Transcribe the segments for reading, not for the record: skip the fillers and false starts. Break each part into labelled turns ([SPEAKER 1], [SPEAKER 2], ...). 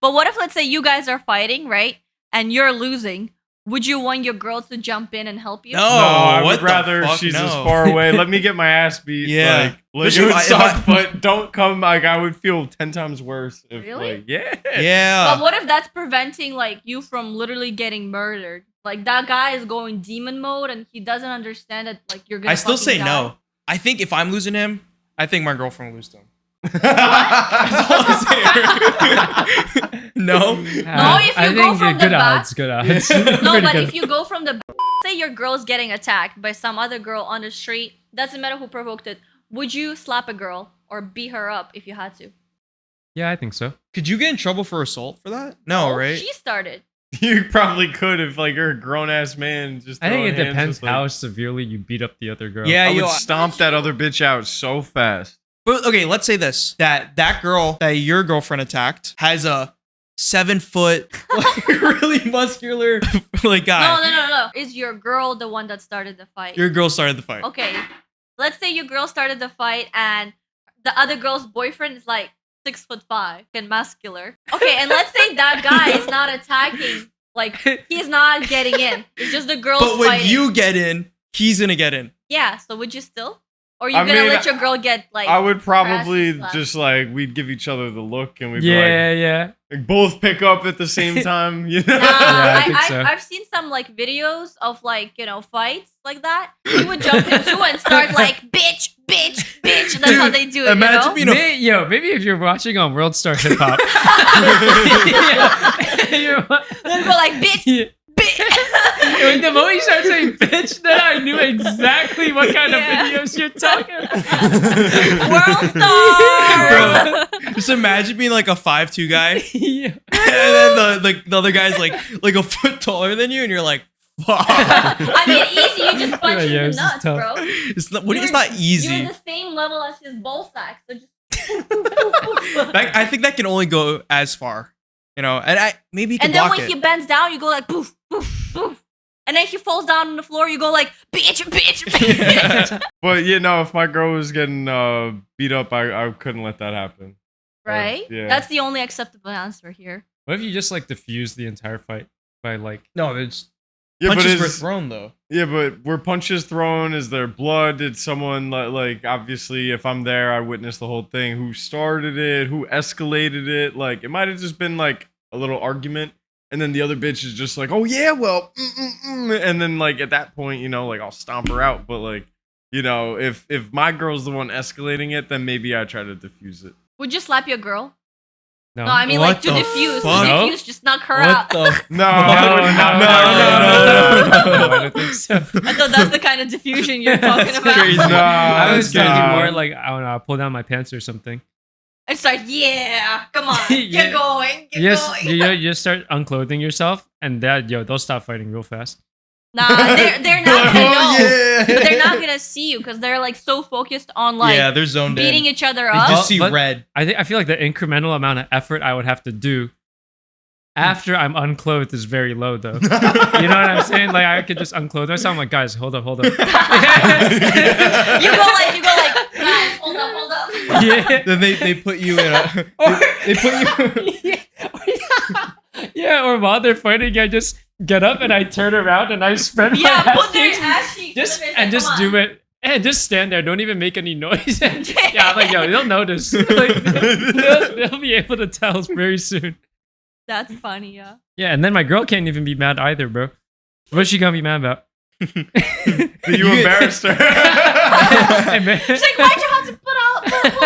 [SPEAKER 1] But what if, let's say, you guys are fighting, right? And you're losing. Would you want your girl to jump in and help you?
[SPEAKER 2] No, I
[SPEAKER 3] would rather she's as far away. Let me get my ass beat.
[SPEAKER 2] Yeah.
[SPEAKER 3] Like it would suck, but don't come. Like I would feel 10 times worse if,
[SPEAKER 1] Really?
[SPEAKER 3] like, yeah.
[SPEAKER 1] But what if that's preventing like you from literally getting murdered? Like that guy is going demon mode and he doesn't understand that like you're gonna.
[SPEAKER 2] I still say
[SPEAKER 1] die.
[SPEAKER 2] no. I think if I'm losing him, I think my girlfriend will lose to him. No.
[SPEAKER 1] No, if you go from the back.
[SPEAKER 4] Good odds.
[SPEAKER 1] No, but if you go from the back, say your girl's getting attacked by some other girl on the street, doesn't matter who provoked it. Would you slap a girl or beat her up if you had to?
[SPEAKER 4] Yeah, I think so.
[SPEAKER 2] Could you get in trouble for assault for that? No, right?
[SPEAKER 1] She started.
[SPEAKER 3] You probably could if like you're a grown ass man. Just
[SPEAKER 4] I think it
[SPEAKER 3] throwing hands
[SPEAKER 4] depends
[SPEAKER 3] with, like,
[SPEAKER 4] how severely you beat up the other girl.
[SPEAKER 2] Yeah,
[SPEAKER 3] I would stomp that other bitch out so fast.
[SPEAKER 2] But okay, let's say this: that girl that your girlfriend attacked has a 7 foot, like, really muscular, like guy.
[SPEAKER 1] No. Is your girl the one that started the fight?
[SPEAKER 2] Your girl started the fight.
[SPEAKER 1] Okay, let's say your girl started the fight and the other girl's boyfriend is like 6'5" and muscular. Okay, and let's say that guy is not attacking, like he's not getting in. It's just the girls
[SPEAKER 2] But when
[SPEAKER 1] fighting.
[SPEAKER 2] you get in, he's gonna get in.
[SPEAKER 1] Yeah, so would you still? Or are you gonna let your girl get like?
[SPEAKER 3] I would probably
[SPEAKER 1] slapped?
[SPEAKER 3] just like we'd give each other the look and we'd
[SPEAKER 4] Yeah.
[SPEAKER 3] like both pick up at the same time. You know?
[SPEAKER 1] Nah,
[SPEAKER 4] I think so.
[SPEAKER 1] I've seen some like videos of like fights like that. He would jump into and start like bitch. That's how they do it.
[SPEAKER 2] Imagine being
[SPEAKER 4] Maybe if you're watching on World Star Hip Hop,
[SPEAKER 1] Then go like bitch.
[SPEAKER 4] Yeah. When the moment you start saying bitch, then I knew exactly what kind of videos you're talking about.
[SPEAKER 1] World Star.
[SPEAKER 2] Bro, just imagine being like a 5'2" guy,
[SPEAKER 4] Yeah.
[SPEAKER 2] and then the other guy's like a foot taller than you, and you're like, fuck.
[SPEAKER 1] I mean, easy. You just punch him
[SPEAKER 4] Yeah,
[SPEAKER 1] in
[SPEAKER 4] this
[SPEAKER 1] the
[SPEAKER 4] is
[SPEAKER 1] nuts,
[SPEAKER 4] tough.
[SPEAKER 1] bro.
[SPEAKER 2] It's not easy.
[SPEAKER 1] You're the same level as his ball sack. So just.
[SPEAKER 2] I think that can only go as far, and maybe he can
[SPEAKER 1] And then
[SPEAKER 2] block
[SPEAKER 1] when
[SPEAKER 2] it.
[SPEAKER 1] he bends down, you go like poof, poof, poof. And then he falls down on the floor, you go like bitch.
[SPEAKER 3] But if my girl was getting beat up, I couldn't let that happen.
[SPEAKER 1] Right?
[SPEAKER 3] Yeah.
[SPEAKER 1] That's the only acceptable answer here.
[SPEAKER 4] What if you just like diffuse the entire fight by like?
[SPEAKER 2] No, it's
[SPEAKER 3] Yeah,
[SPEAKER 2] punches were thrown though.
[SPEAKER 3] Yeah, but were punches thrown? Is there blood? Did someone like obviously if I'm there, I witnessed the whole thing. Who started it? Who escalated it? Like it might have just been like a little argument, and then the other bitch is just like, oh yeah, well, and then like at that point, like I'll stomp her out. But like, if my girl's the one escalating it, then maybe I try to diffuse it.
[SPEAKER 1] Would you slap your girl?
[SPEAKER 4] No.
[SPEAKER 1] No, I mean
[SPEAKER 2] What
[SPEAKER 1] like to
[SPEAKER 2] the
[SPEAKER 1] diffuse.
[SPEAKER 2] fuck?
[SPEAKER 1] To diffuse, just knock her out.
[SPEAKER 2] What the?
[SPEAKER 3] No,
[SPEAKER 4] No, I don't think so.
[SPEAKER 1] I thought that's the kind of diffusion you're talking about.
[SPEAKER 2] crazy.
[SPEAKER 3] No,
[SPEAKER 4] I was
[SPEAKER 3] that's
[SPEAKER 4] thinking
[SPEAKER 3] not-
[SPEAKER 4] more like I don't know, I'll pull down my pants or something.
[SPEAKER 1] It's like, yeah, come on,
[SPEAKER 4] Yeah.
[SPEAKER 1] get going, get
[SPEAKER 4] Yes,
[SPEAKER 1] going.
[SPEAKER 4] you just start unclothing yourself, and they'll stop fighting real fast.
[SPEAKER 1] Nah, they're not gonna know.
[SPEAKER 3] Oh, yeah.
[SPEAKER 1] But they're not gonna see you because they're like so focused on like
[SPEAKER 2] Yeah, they're zoned
[SPEAKER 1] beating
[SPEAKER 2] in.
[SPEAKER 1] each other
[SPEAKER 2] You
[SPEAKER 1] up.
[SPEAKER 2] just see
[SPEAKER 4] But-
[SPEAKER 2] red.
[SPEAKER 4] I feel like the incremental amount of effort I would have to do after I'm unclothed is very low, though. You know what I'm saying? Like I could just unclothe myself. I'm like, guys, hold up.
[SPEAKER 1] You go like, guys, hold up.
[SPEAKER 4] Yeah.
[SPEAKER 2] Then they put you in a. They put you.
[SPEAKER 4] Yeah, or while they're fighting, I just get up and I turn around and I spread my
[SPEAKER 1] Yeah,
[SPEAKER 4] ass
[SPEAKER 1] put their
[SPEAKER 4] cheeks.
[SPEAKER 1] ass cheeks.
[SPEAKER 4] Just do it. And just stand there. Don't even make any noise. Yeah, I'm like, yo, they'll notice. Like, they'll be able to tell very soon.
[SPEAKER 1] That's funny, yeah.
[SPEAKER 4] Yeah, and then my girl can't even be mad either, bro. What's she gonna be mad about?
[SPEAKER 3] That you embarrassed her.
[SPEAKER 4] Hey, man.
[SPEAKER 1] She's like, why'd you have to pull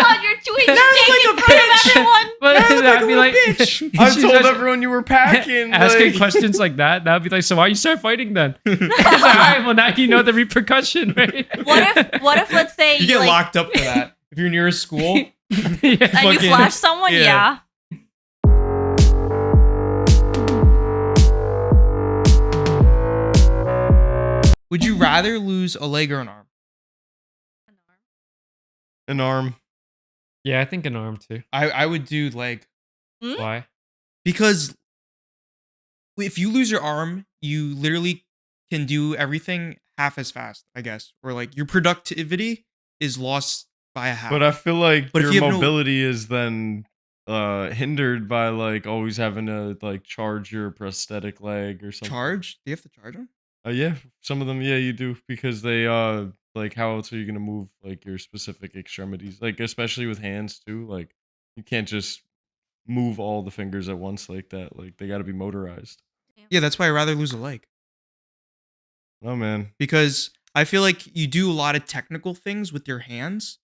[SPEAKER 1] out your 2-inch dick
[SPEAKER 2] like
[SPEAKER 1] in
[SPEAKER 2] a
[SPEAKER 1] front of
[SPEAKER 2] bitch.
[SPEAKER 1] everyone?
[SPEAKER 4] But I'd be like,
[SPEAKER 3] I
[SPEAKER 4] she's
[SPEAKER 3] told
[SPEAKER 4] just
[SPEAKER 3] everyone you were packing.
[SPEAKER 4] asking
[SPEAKER 3] like-
[SPEAKER 4] questions like that. That'd be like, so why you start fighting then? It's like, all right, well now you know the repercussion, right?
[SPEAKER 1] What if let's say
[SPEAKER 2] You get
[SPEAKER 1] like,
[SPEAKER 2] locked up for that if you're near a school.
[SPEAKER 4] Yeah.
[SPEAKER 1] and you
[SPEAKER 2] fucking-
[SPEAKER 1] flash someone?
[SPEAKER 2] yeah.
[SPEAKER 1] Yeah.
[SPEAKER 2] Would you rather lose a leg or an arm?
[SPEAKER 3] An arm.
[SPEAKER 4] Yeah, I think an arm too.
[SPEAKER 2] I would do leg
[SPEAKER 4] Why?
[SPEAKER 2] because if you lose your arm, you literally can do everything half as fast, I guess, or like your productivity is lost by a half.
[SPEAKER 3] But I feel like
[SPEAKER 2] But if
[SPEAKER 3] your
[SPEAKER 2] you have no-
[SPEAKER 3] mobility is then hindered by like always having to like charge your prosthetic leg or something.
[SPEAKER 2] Charge? Do you have to charge them?
[SPEAKER 3] Yeah, some of them, yeah, you do, because they like how else are you gonna move like your specific extremities, like especially with hands too, like you can't just move all the fingers at once like that, like they got to be motorized.
[SPEAKER 2] Yeah, that's why I'd rather lose a leg.
[SPEAKER 3] Oh man,
[SPEAKER 2] Because I feel like you do a lot of technical things with your hands,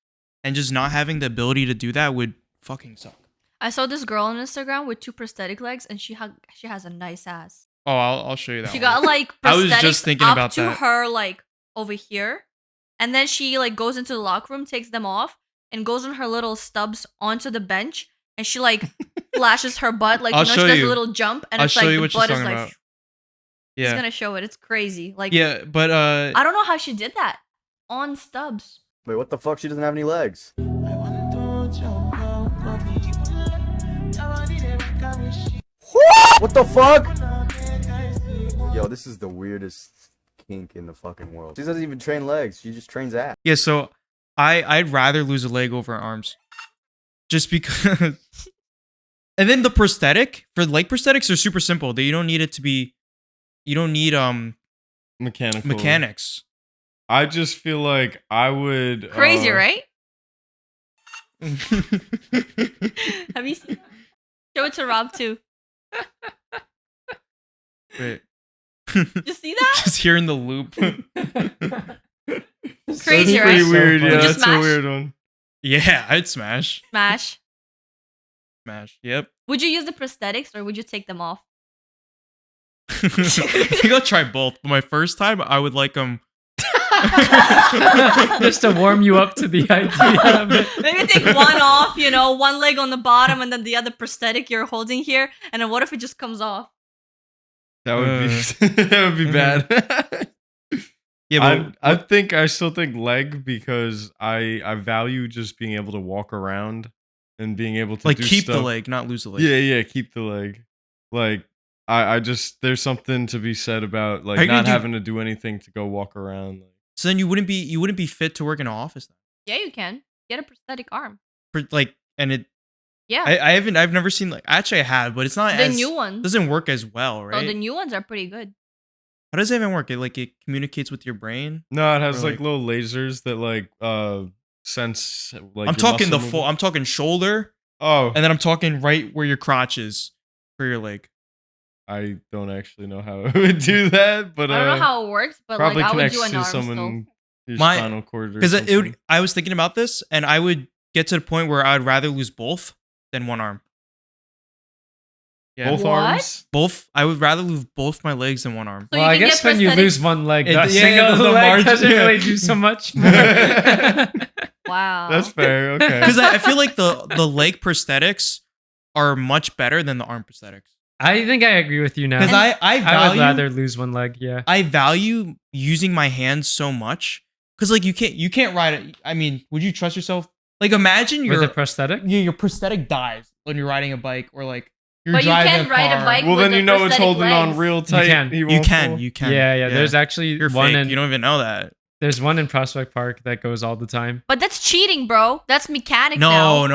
[SPEAKER 2] and just not having the ability to do that would fucking suck.
[SPEAKER 1] I saw this girl on Instagram with 2 prosthetic legs, and she has a nice ass.
[SPEAKER 2] Oh, I'll show you that.
[SPEAKER 1] She
[SPEAKER 2] one.
[SPEAKER 1] got like
[SPEAKER 2] I was
[SPEAKER 1] prosthetics
[SPEAKER 2] just thinking
[SPEAKER 1] up
[SPEAKER 2] about
[SPEAKER 1] to
[SPEAKER 2] that.
[SPEAKER 1] her like over here, and then she like goes into the locker room, takes them off, and goes on her little stubs onto the bench, and she like flashes her butt like
[SPEAKER 2] I'll
[SPEAKER 1] she
[SPEAKER 2] show
[SPEAKER 1] does a
[SPEAKER 2] you.
[SPEAKER 1] little jump, and
[SPEAKER 2] I'll
[SPEAKER 1] it's
[SPEAKER 2] show
[SPEAKER 1] like
[SPEAKER 2] you
[SPEAKER 1] the
[SPEAKER 2] what she's
[SPEAKER 1] butt is
[SPEAKER 2] talking
[SPEAKER 1] like.
[SPEAKER 2] about.
[SPEAKER 1] He's
[SPEAKER 2] Yeah,
[SPEAKER 1] gonna show it. It's crazy. Like
[SPEAKER 2] yeah, but
[SPEAKER 1] I don't know how she did that on stubs.
[SPEAKER 5] Wait, what the fuck? She doesn't have any legs. What the fuck? Yo, this is the weirdest kink in the fucking world. She doesn't even train legs. She just trains ass.
[SPEAKER 2] yeah. So I'd rather lose a leg over arms, just because. And then the prosthetic for leg prosthetics are super simple. You don't need it to be. You don't need
[SPEAKER 3] mechanical
[SPEAKER 2] mechanics.
[SPEAKER 3] I just feel like I would
[SPEAKER 1] Crazy, right? Have you seen that? Show it to Rob too.
[SPEAKER 2] Wait.
[SPEAKER 1] You see that?
[SPEAKER 2] Just hearing the loop.
[SPEAKER 1] Crazy,
[SPEAKER 3] That's
[SPEAKER 1] right?
[SPEAKER 3] pretty weird.
[SPEAKER 1] Would
[SPEAKER 3] Yeah,
[SPEAKER 1] you
[SPEAKER 3] that's a
[SPEAKER 1] smash?
[SPEAKER 3] weird one.
[SPEAKER 2] Yeah, I'd smash.
[SPEAKER 1] Smash.
[SPEAKER 2] Smash. Yep.
[SPEAKER 1] Would you use the prosthetics or would you take them off?
[SPEAKER 2] I think I'll try both. But my first time, I would like them.
[SPEAKER 4] Just to warm you up to the idea of it.
[SPEAKER 1] Maybe take one off, one leg on the bottom and then the other prosthetic you're holding here. And then what if it just comes off?
[SPEAKER 3] That would be that would be bad.
[SPEAKER 2] Yeah, but
[SPEAKER 3] I still think leg, because I value just being able to walk around and being able to
[SPEAKER 2] like
[SPEAKER 3] do
[SPEAKER 2] keep the
[SPEAKER 3] stuff.
[SPEAKER 2] leg, not lose the leg.
[SPEAKER 3] Yeah, keep the leg. Like I just there's something to be said about like
[SPEAKER 2] How you gonna
[SPEAKER 3] not
[SPEAKER 2] do-
[SPEAKER 3] having to do anything to go walk around.
[SPEAKER 2] So then you wouldn't be fit to work in an office then.
[SPEAKER 1] Yeah, you can. Get a prosthetic arm.
[SPEAKER 2] And it.
[SPEAKER 1] Yeah.
[SPEAKER 2] I've never seen actually I have, but it's not
[SPEAKER 1] the
[SPEAKER 2] as
[SPEAKER 1] new ones.
[SPEAKER 2] doesn't work as well,
[SPEAKER 1] Oh,
[SPEAKER 2] right?
[SPEAKER 1] the new ones are pretty good.
[SPEAKER 2] How does it even work? It communicates with your brain.
[SPEAKER 3] No, it has
[SPEAKER 2] Or,
[SPEAKER 3] like little lasers that like sense like
[SPEAKER 2] I'm
[SPEAKER 3] your
[SPEAKER 2] talking the
[SPEAKER 3] muscle
[SPEAKER 2] full.
[SPEAKER 3] movement.
[SPEAKER 2] I'm talking shoulder,
[SPEAKER 3] Oh,
[SPEAKER 2] and then I'm talking right where your crotch is for your leg.
[SPEAKER 3] I don't actually know how it would do that, but
[SPEAKER 1] I don't know how it works, but like
[SPEAKER 3] probably
[SPEAKER 1] I would
[SPEAKER 3] connects
[SPEAKER 1] do an
[SPEAKER 3] to
[SPEAKER 1] arm
[SPEAKER 3] someone your
[SPEAKER 2] My-
[SPEAKER 3] spinal cord or
[SPEAKER 2] Because
[SPEAKER 3] something.
[SPEAKER 2] I was thinking about this, and I would get to the point where I'd rather lose both than one arm. Yeah,
[SPEAKER 3] Both
[SPEAKER 1] What?
[SPEAKER 3] arms.
[SPEAKER 2] both. I would rather lose both my legs than one arm.
[SPEAKER 1] So
[SPEAKER 4] Well,
[SPEAKER 1] you
[SPEAKER 4] I
[SPEAKER 1] can
[SPEAKER 4] guess
[SPEAKER 1] get
[SPEAKER 4] when you
[SPEAKER 1] prosthetics-
[SPEAKER 4] lose one leg,
[SPEAKER 2] It-
[SPEAKER 4] the
[SPEAKER 2] yeah,
[SPEAKER 4] single
[SPEAKER 2] the
[SPEAKER 4] leg
[SPEAKER 2] margin,
[SPEAKER 4] doesn't
[SPEAKER 2] yeah.
[SPEAKER 4] really do so much.
[SPEAKER 1] Wow.
[SPEAKER 3] That's fair. Okay.
[SPEAKER 2] Because I feel like the leg prosthetics are much better than the arm prosthetics.
[SPEAKER 4] I think I agree with you now.
[SPEAKER 2] Because I
[SPEAKER 4] I would
[SPEAKER 2] value
[SPEAKER 4] rather lose one leg. Yeah.
[SPEAKER 2] I value using my hands so much. Because like you can't ride it. I mean, would you trust yourself? Like imagine
[SPEAKER 4] With a prosthetic.
[SPEAKER 2] your prosthetic dies when you're riding a bike or like you're
[SPEAKER 1] But you
[SPEAKER 2] driving
[SPEAKER 1] can't ride a
[SPEAKER 2] car.
[SPEAKER 1] bike
[SPEAKER 3] Well,
[SPEAKER 1] with
[SPEAKER 3] then
[SPEAKER 1] the
[SPEAKER 3] you know it's
[SPEAKER 1] prosthetic
[SPEAKER 3] holding on
[SPEAKER 1] legs.
[SPEAKER 3] real tight.
[SPEAKER 4] can.
[SPEAKER 3] He
[SPEAKER 2] You
[SPEAKER 3] won't
[SPEAKER 2] can.
[SPEAKER 3] fall.
[SPEAKER 2] You can.
[SPEAKER 4] Yeah. There's actually
[SPEAKER 2] You're
[SPEAKER 4] one
[SPEAKER 2] fake.
[SPEAKER 4] in
[SPEAKER 2] You don't even know that.
[SPEAKER 4] there's one in Prospect Park that goes all the time.
[SPEAKER 1] But that's cheating, bro. That's mechanic
[SPEAKER 2] No,
[SPEAKER 1] now.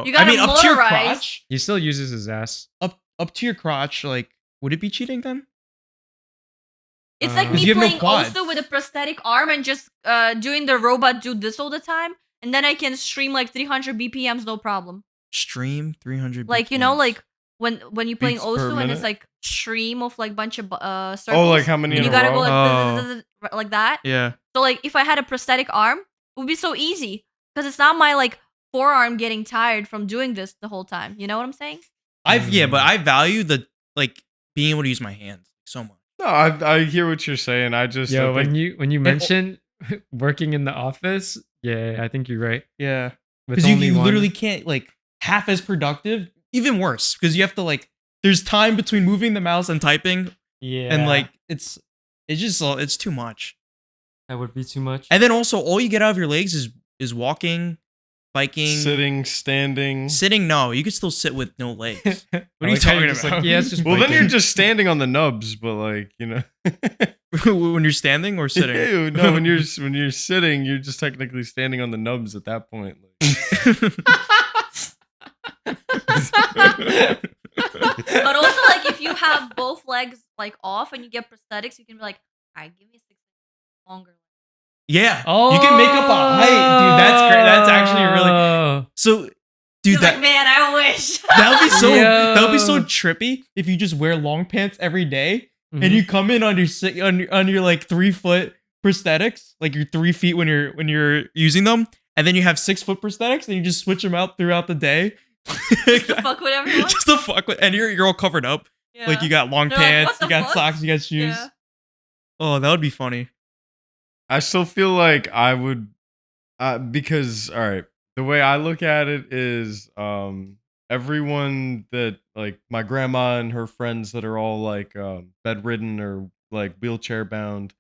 [SPEAKER 2] no.
[SPEAKER 1] You
[SPEAKER 2] I mean,
[SPEAKER 1] gotta
[SPEAKER 2] up to your
[SPEAKER 1] motorize.
[SPEAKER 2] crotch.
[SPEAKER 4] He still uses his ass.
[SPEAKER 2] Up to your crotch. Like, would it be cheating then?
[SPEAKER 1] It's like
[SPEAKER 2] 'Cause
[SPEAKER 1] me
[SPEAKER 2] you have no
[SPEAKER 1] playing
[SPEAKER 2] quads.
[SPEAKER 1] also with a prosthetic arm and just doing the robot do this all the time, and then I can stream like 300 BPMs no problem.
[SPEAKER 2] Stream 300.
[SPEAKER 1] Like
[SPEAKER 2] BPMs.
[SPEAKER 1] like when you're playing
[SPEAKER 3] Beats per
[SPEAKER 1] Osu and it's
[SPEAKER 3] minute?
[SPEAKER 1] like stream of like bunch of circles.
[SPEAKER 3] Oh, like how many
[SPEAKER 1] and
[SPEAKER 3] in
[SPEAKER 1] you
[SPEAKER 3] a
[SPEAKER 1] gotta
[SPEAKER 3] row?
[SPEAKER 1] go like that.
[SPEAKER 2] Yeah.
[SPEAKER 1] So like if I had a prosthetic arm, it would be so easy because it's not my like forearm getting tired from doing this the whole time. You know what I'm saying?
[SPEAKER 2] But I value the like being able to use my hands so much.
[SPEAKER 3] No, I hear what you're saying. I just
[SPEAKER 4] Yo,
[SPEAKER 3] I think-
[SPEAKER 4] when you mention working in the office, yeah, I think you're right.
[SPEAKER 2] Yeah.
[SPEAKER 4] With
[SPEAKER 2] Because
[SPEAKER 4] only
[SPEAKER 2] you
[SPEAKER 4] one-
[SPEAKER 2] literally can't like half as productive. Even worse because you have to like. There's time between moving the mouse and typing,
[SPEAKER 4] yeah,
[SPEAKER 2] and like it's too much.
[SPEAKER 4] that would be too much.
[SPEAKER 2] And then also all you get out of your legs is walking, biking,
[SPEAKER 3] sitting, standing.
[SPEAKER 2] sitting. No, you can still sit with no legs.
[SPEAKER 4] What
[SPEAKER 2] What are you talking about?
[SPEAKER 4] Like, yeah, it's just
[SPEAKER 3] Well, then
[SPEAKER 4] biking.
[SPEAKER 3] you're just standing on the nubs, but like
[SPEAKER 2] When you're standing or sitting?
[SPEAKER 3] Ew, no, when you're sitting, you're just technically standing on the nubs at that point. Like,
[SPEAKER 1] But also, like, if you have both legs like off and you get prosthetics, you can be like, all right, give me 6 longer.
[SPEAKER 2] Yeah. You can make up a height, dude. That's great. That's actually really so. Dude,
[SPEAKER 1] He's like, man, I wish.
[SPEAKER 2] that would be so
[SPEAKER 4] Yo.
[SPEAKER 2] trippy if you just wear long pants every day and
[SPEAKER 4] Mhm.
[SPEAKER 2] you come in on your like 3 foot prosthetics, like your 3 feet when you're using them, and then you have 6 foot prosthetics and you just switch them out throughout the day.
[SPEAKER 1] Just to fuck with everyone.
[SPEAKER 2] Just to fuck with, and you're all covered up.
[SPEAKER 1] Yeah.
[SPEAKER 2] Like you got long
[SPEAKER 1] They're like,
[SPEAKER 2] pants,
[SPEAKER 1] "What
[SPEAKER 2] you
[SPEAKER 1] the
[SPEAKER 2] got
[SPEAKER 1] fuck?"
[SPEAKER 2] socks, you got shoes.
[SPEAKER 1] Yeah.
[SPEAKER 2] Oh, that would be funny.
[SPEAKER 3] I still feel like I would, because all right, the way I look at it is, everyone that like my grandma and her friends that are all like bedridden or like wheelchair bound,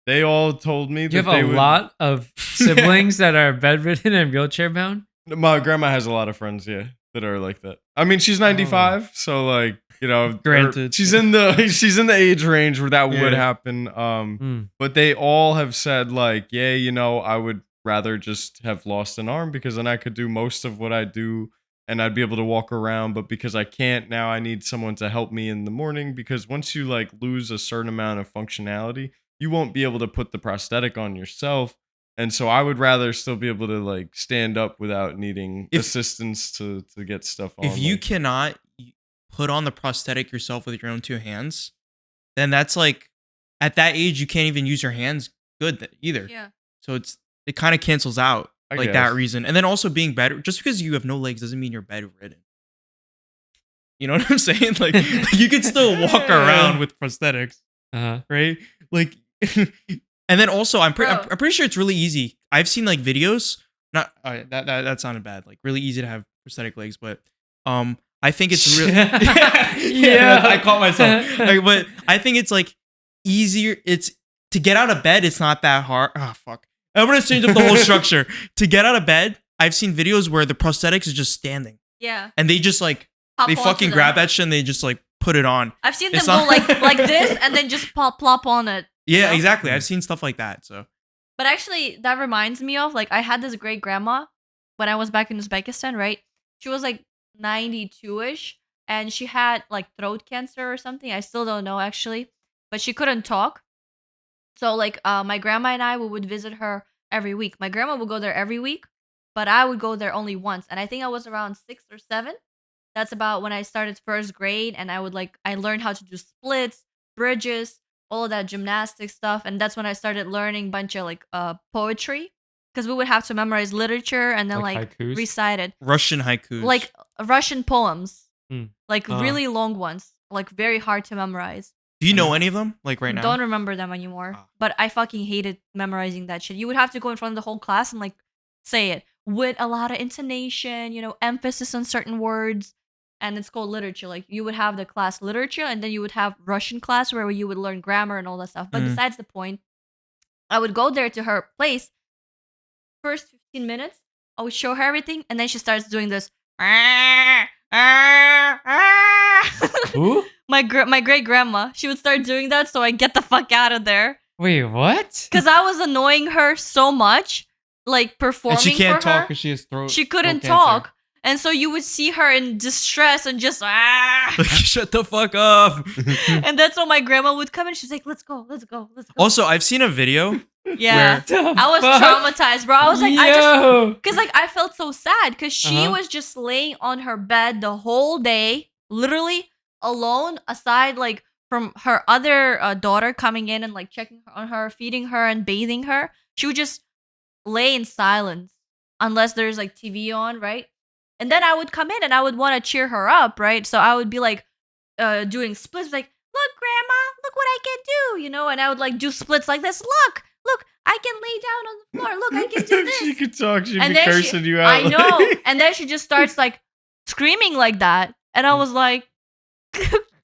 [SPEAKER 3] they all told me that
[SPEAKER 4] You have
[SPEAKER 3] they
[SPEAKER 4] a
[SPEAKER 3] would.
[SPEAKER 4] lot of siblings that are bedridden and wheelchair bound.
[SPEAKER 3] My grandma has a lot of friends, yeah, that are like that. I mean, she's 95, so like, you know,
[SPEAKER 2] Granted.
[SPEAKER 3] she's in the age range where that would
[SPEAKER 2] Yeah.
[SPEAKER 3] happen.
[SPEAKER 4] Mm.
[SPEAKER 3] But they all have said like, yeah, you know, I would rather just have lost an arm because then I could do most of what I do and I'd be able to walk around. But because I can't now, I need someone to help me in the morning, because once you like lose a certain amount of functionality, you won't be able to put the prosthetic on yourself. And so I would rather still be able to like stand up without needing assistance to get stuff on.
[SPEAKER 2] If you
[SPEAKER 3] like-
[SPEAKER 2] cannot put on the prosthetic yourself with your own 2 hands, then that's like at that age you can't even use your hands good either.
[SPEAKER 1] Yeah.
[SPEAKER 2] So it kind of cancels out
[SPEAKER 3] I
[SPEAKER 2] like
[SPEAKER 3] guess.
[SPEAKER 2] that reason. And then also being just because you have no legs doesn't mean you're bedridden. You know what I'm saying? Like you can still walk around with prosthetics,
[SPEAKER 4] Uh-huh.
[SPEAKER 2] right? Like, and then also I'm
[SPEAKER 1] Bro.
[SPEAKER 2] pretty sure it's really easy. I've seen like videos. Not that sounded bad. Like really easy to have prosthetic legs, but I think it's really
[SPEAKER 4] Yeah.
[SPEAKER 2] I caught myself. Like, but I think it's like easier. It's to get out of bed. It's not that hard. Oh fuck! I'm gonna change up the whole structure. To get out of bed, I've seen videos where the prosthetics is just standing,
[SPEAKER 1] Yeah.
[SPEAKER 2] and they just like
[SPEAKER 1] Pop
[SPEAKER 2] they
[SPEAKER 1] onto
[SPEAKER 2] fucking
[SPEAKER 1] them.
[SPEAKER 2] grab that shit and they just like put it on.
[SPEAKER 1] I've seen them
[SPEAKER 2] It's
[SPEAKER 1] go
[SPEAKER 2] not-
[SPEAKER 1] like this and then just plop on it.
[SPEAKER 2] Yeah,
[SPEAKER 1] know?
[SPEAKER 2] exactly. I've seen stuff like that. So
[SPEAKER 1] But actually, that reminds me of, like, I had this great grandma when I was back in Uzbekistan, right? She was like 92-ish and she had like throat cancer or something. I still don't know actually, but she couldn't talk. So like my grandma and I we would visit her every week. My grandma would go there every week, but I would go there only once. And I think I was around 6 or 7. That's about when I started first grade, and I learned how to do splits, bridges, all of that gymnastic stuff. And that's when I started learning a bunch of like poetry, because we would have to memorize literature and then like
[SPEAKER 4] haikus?
[SPEAKER 1] recite it,
[SPEAKER 2] Russian haikus,
[SPEAKER 1] like Russian poems,
[SPEAKER 4] Hmm.
[SPEAKER 1] like really long ones, like very hard to memorize.
[SPEAKER 2] do you know any of them? Like right now?
[SPEAKER 1] Don't remember them anymore.
[SPEAKER 2] Ah.
[SPEAKER 1] But I fucking hated memorizing that shit. You would have to go in front of the whole class and like say it with a lot of intonation, you know, emphasis on certain words. And it's called literature. Like you would have the class literature, and then you would have Russian class where you would learn grammar and all that stuff. But
[SPEAKER 2] Mm.
[SPEAKER 1] besides the point, I would go there to her place. First 15 minutes, I would show her everything, and then she starts doing this.
[SPEAKER 4] Who?
[SPEAKER 1] My great grandma, she would start doing that, so I get the fuck out of there
[SPEAKER 4] Wait, what?
[SPEAKER 1] because I was annoying her so much, like performing
[SPEAKER 2] and she can't
[SPEAKER 1] for her.
[SPEAKER 2] talk because she has throat.
[SPEAKER 1] She couldn't
[SPEAKER 2] throat cancer.
[SPEAKER 1] talk, and so you would see her in distress and just
[SPEAKER 2] Like, shut the fuck up.
[SPEAKER 1] and that's when my grandma would come in. She's like, "Let's go, let's go, let's go."
[SPEAKER 2] Also, I've seen a video.
[SPEAKER 1] Yeah, I was traumatized, bro. I was like, because like I felt so sad because she
[SPEAKER 4] Uh-huh.
[SPEAKER 1] was just laying on her bed the whole day, literally alone, aside like from her other daughter coming in and like checking on her, feeding her and bathing her. She would just lay in silence unless there's like TV on, right? And then I would come in and I would want to cheer her up, right? So I would be like doing splits, like, "Look, grandma, look what I can do," you know? And I would like do splits like this. Look, I can lay down on the floor. Look, I can do
[SPEAKER 3] If she
[SPEAKER 1] this.
[SPEAKER 3] could talk, she'd
[SPEAKER 1] And
[SPEAKER 3] be
[SPEAKER 1] then
[SPEAKER 3] cursing you out.
[SPEAKER 1] I know.
[SPEAKER 3] like-
[SPEAKER 1] And then she just starts like screaming like that. And I was like,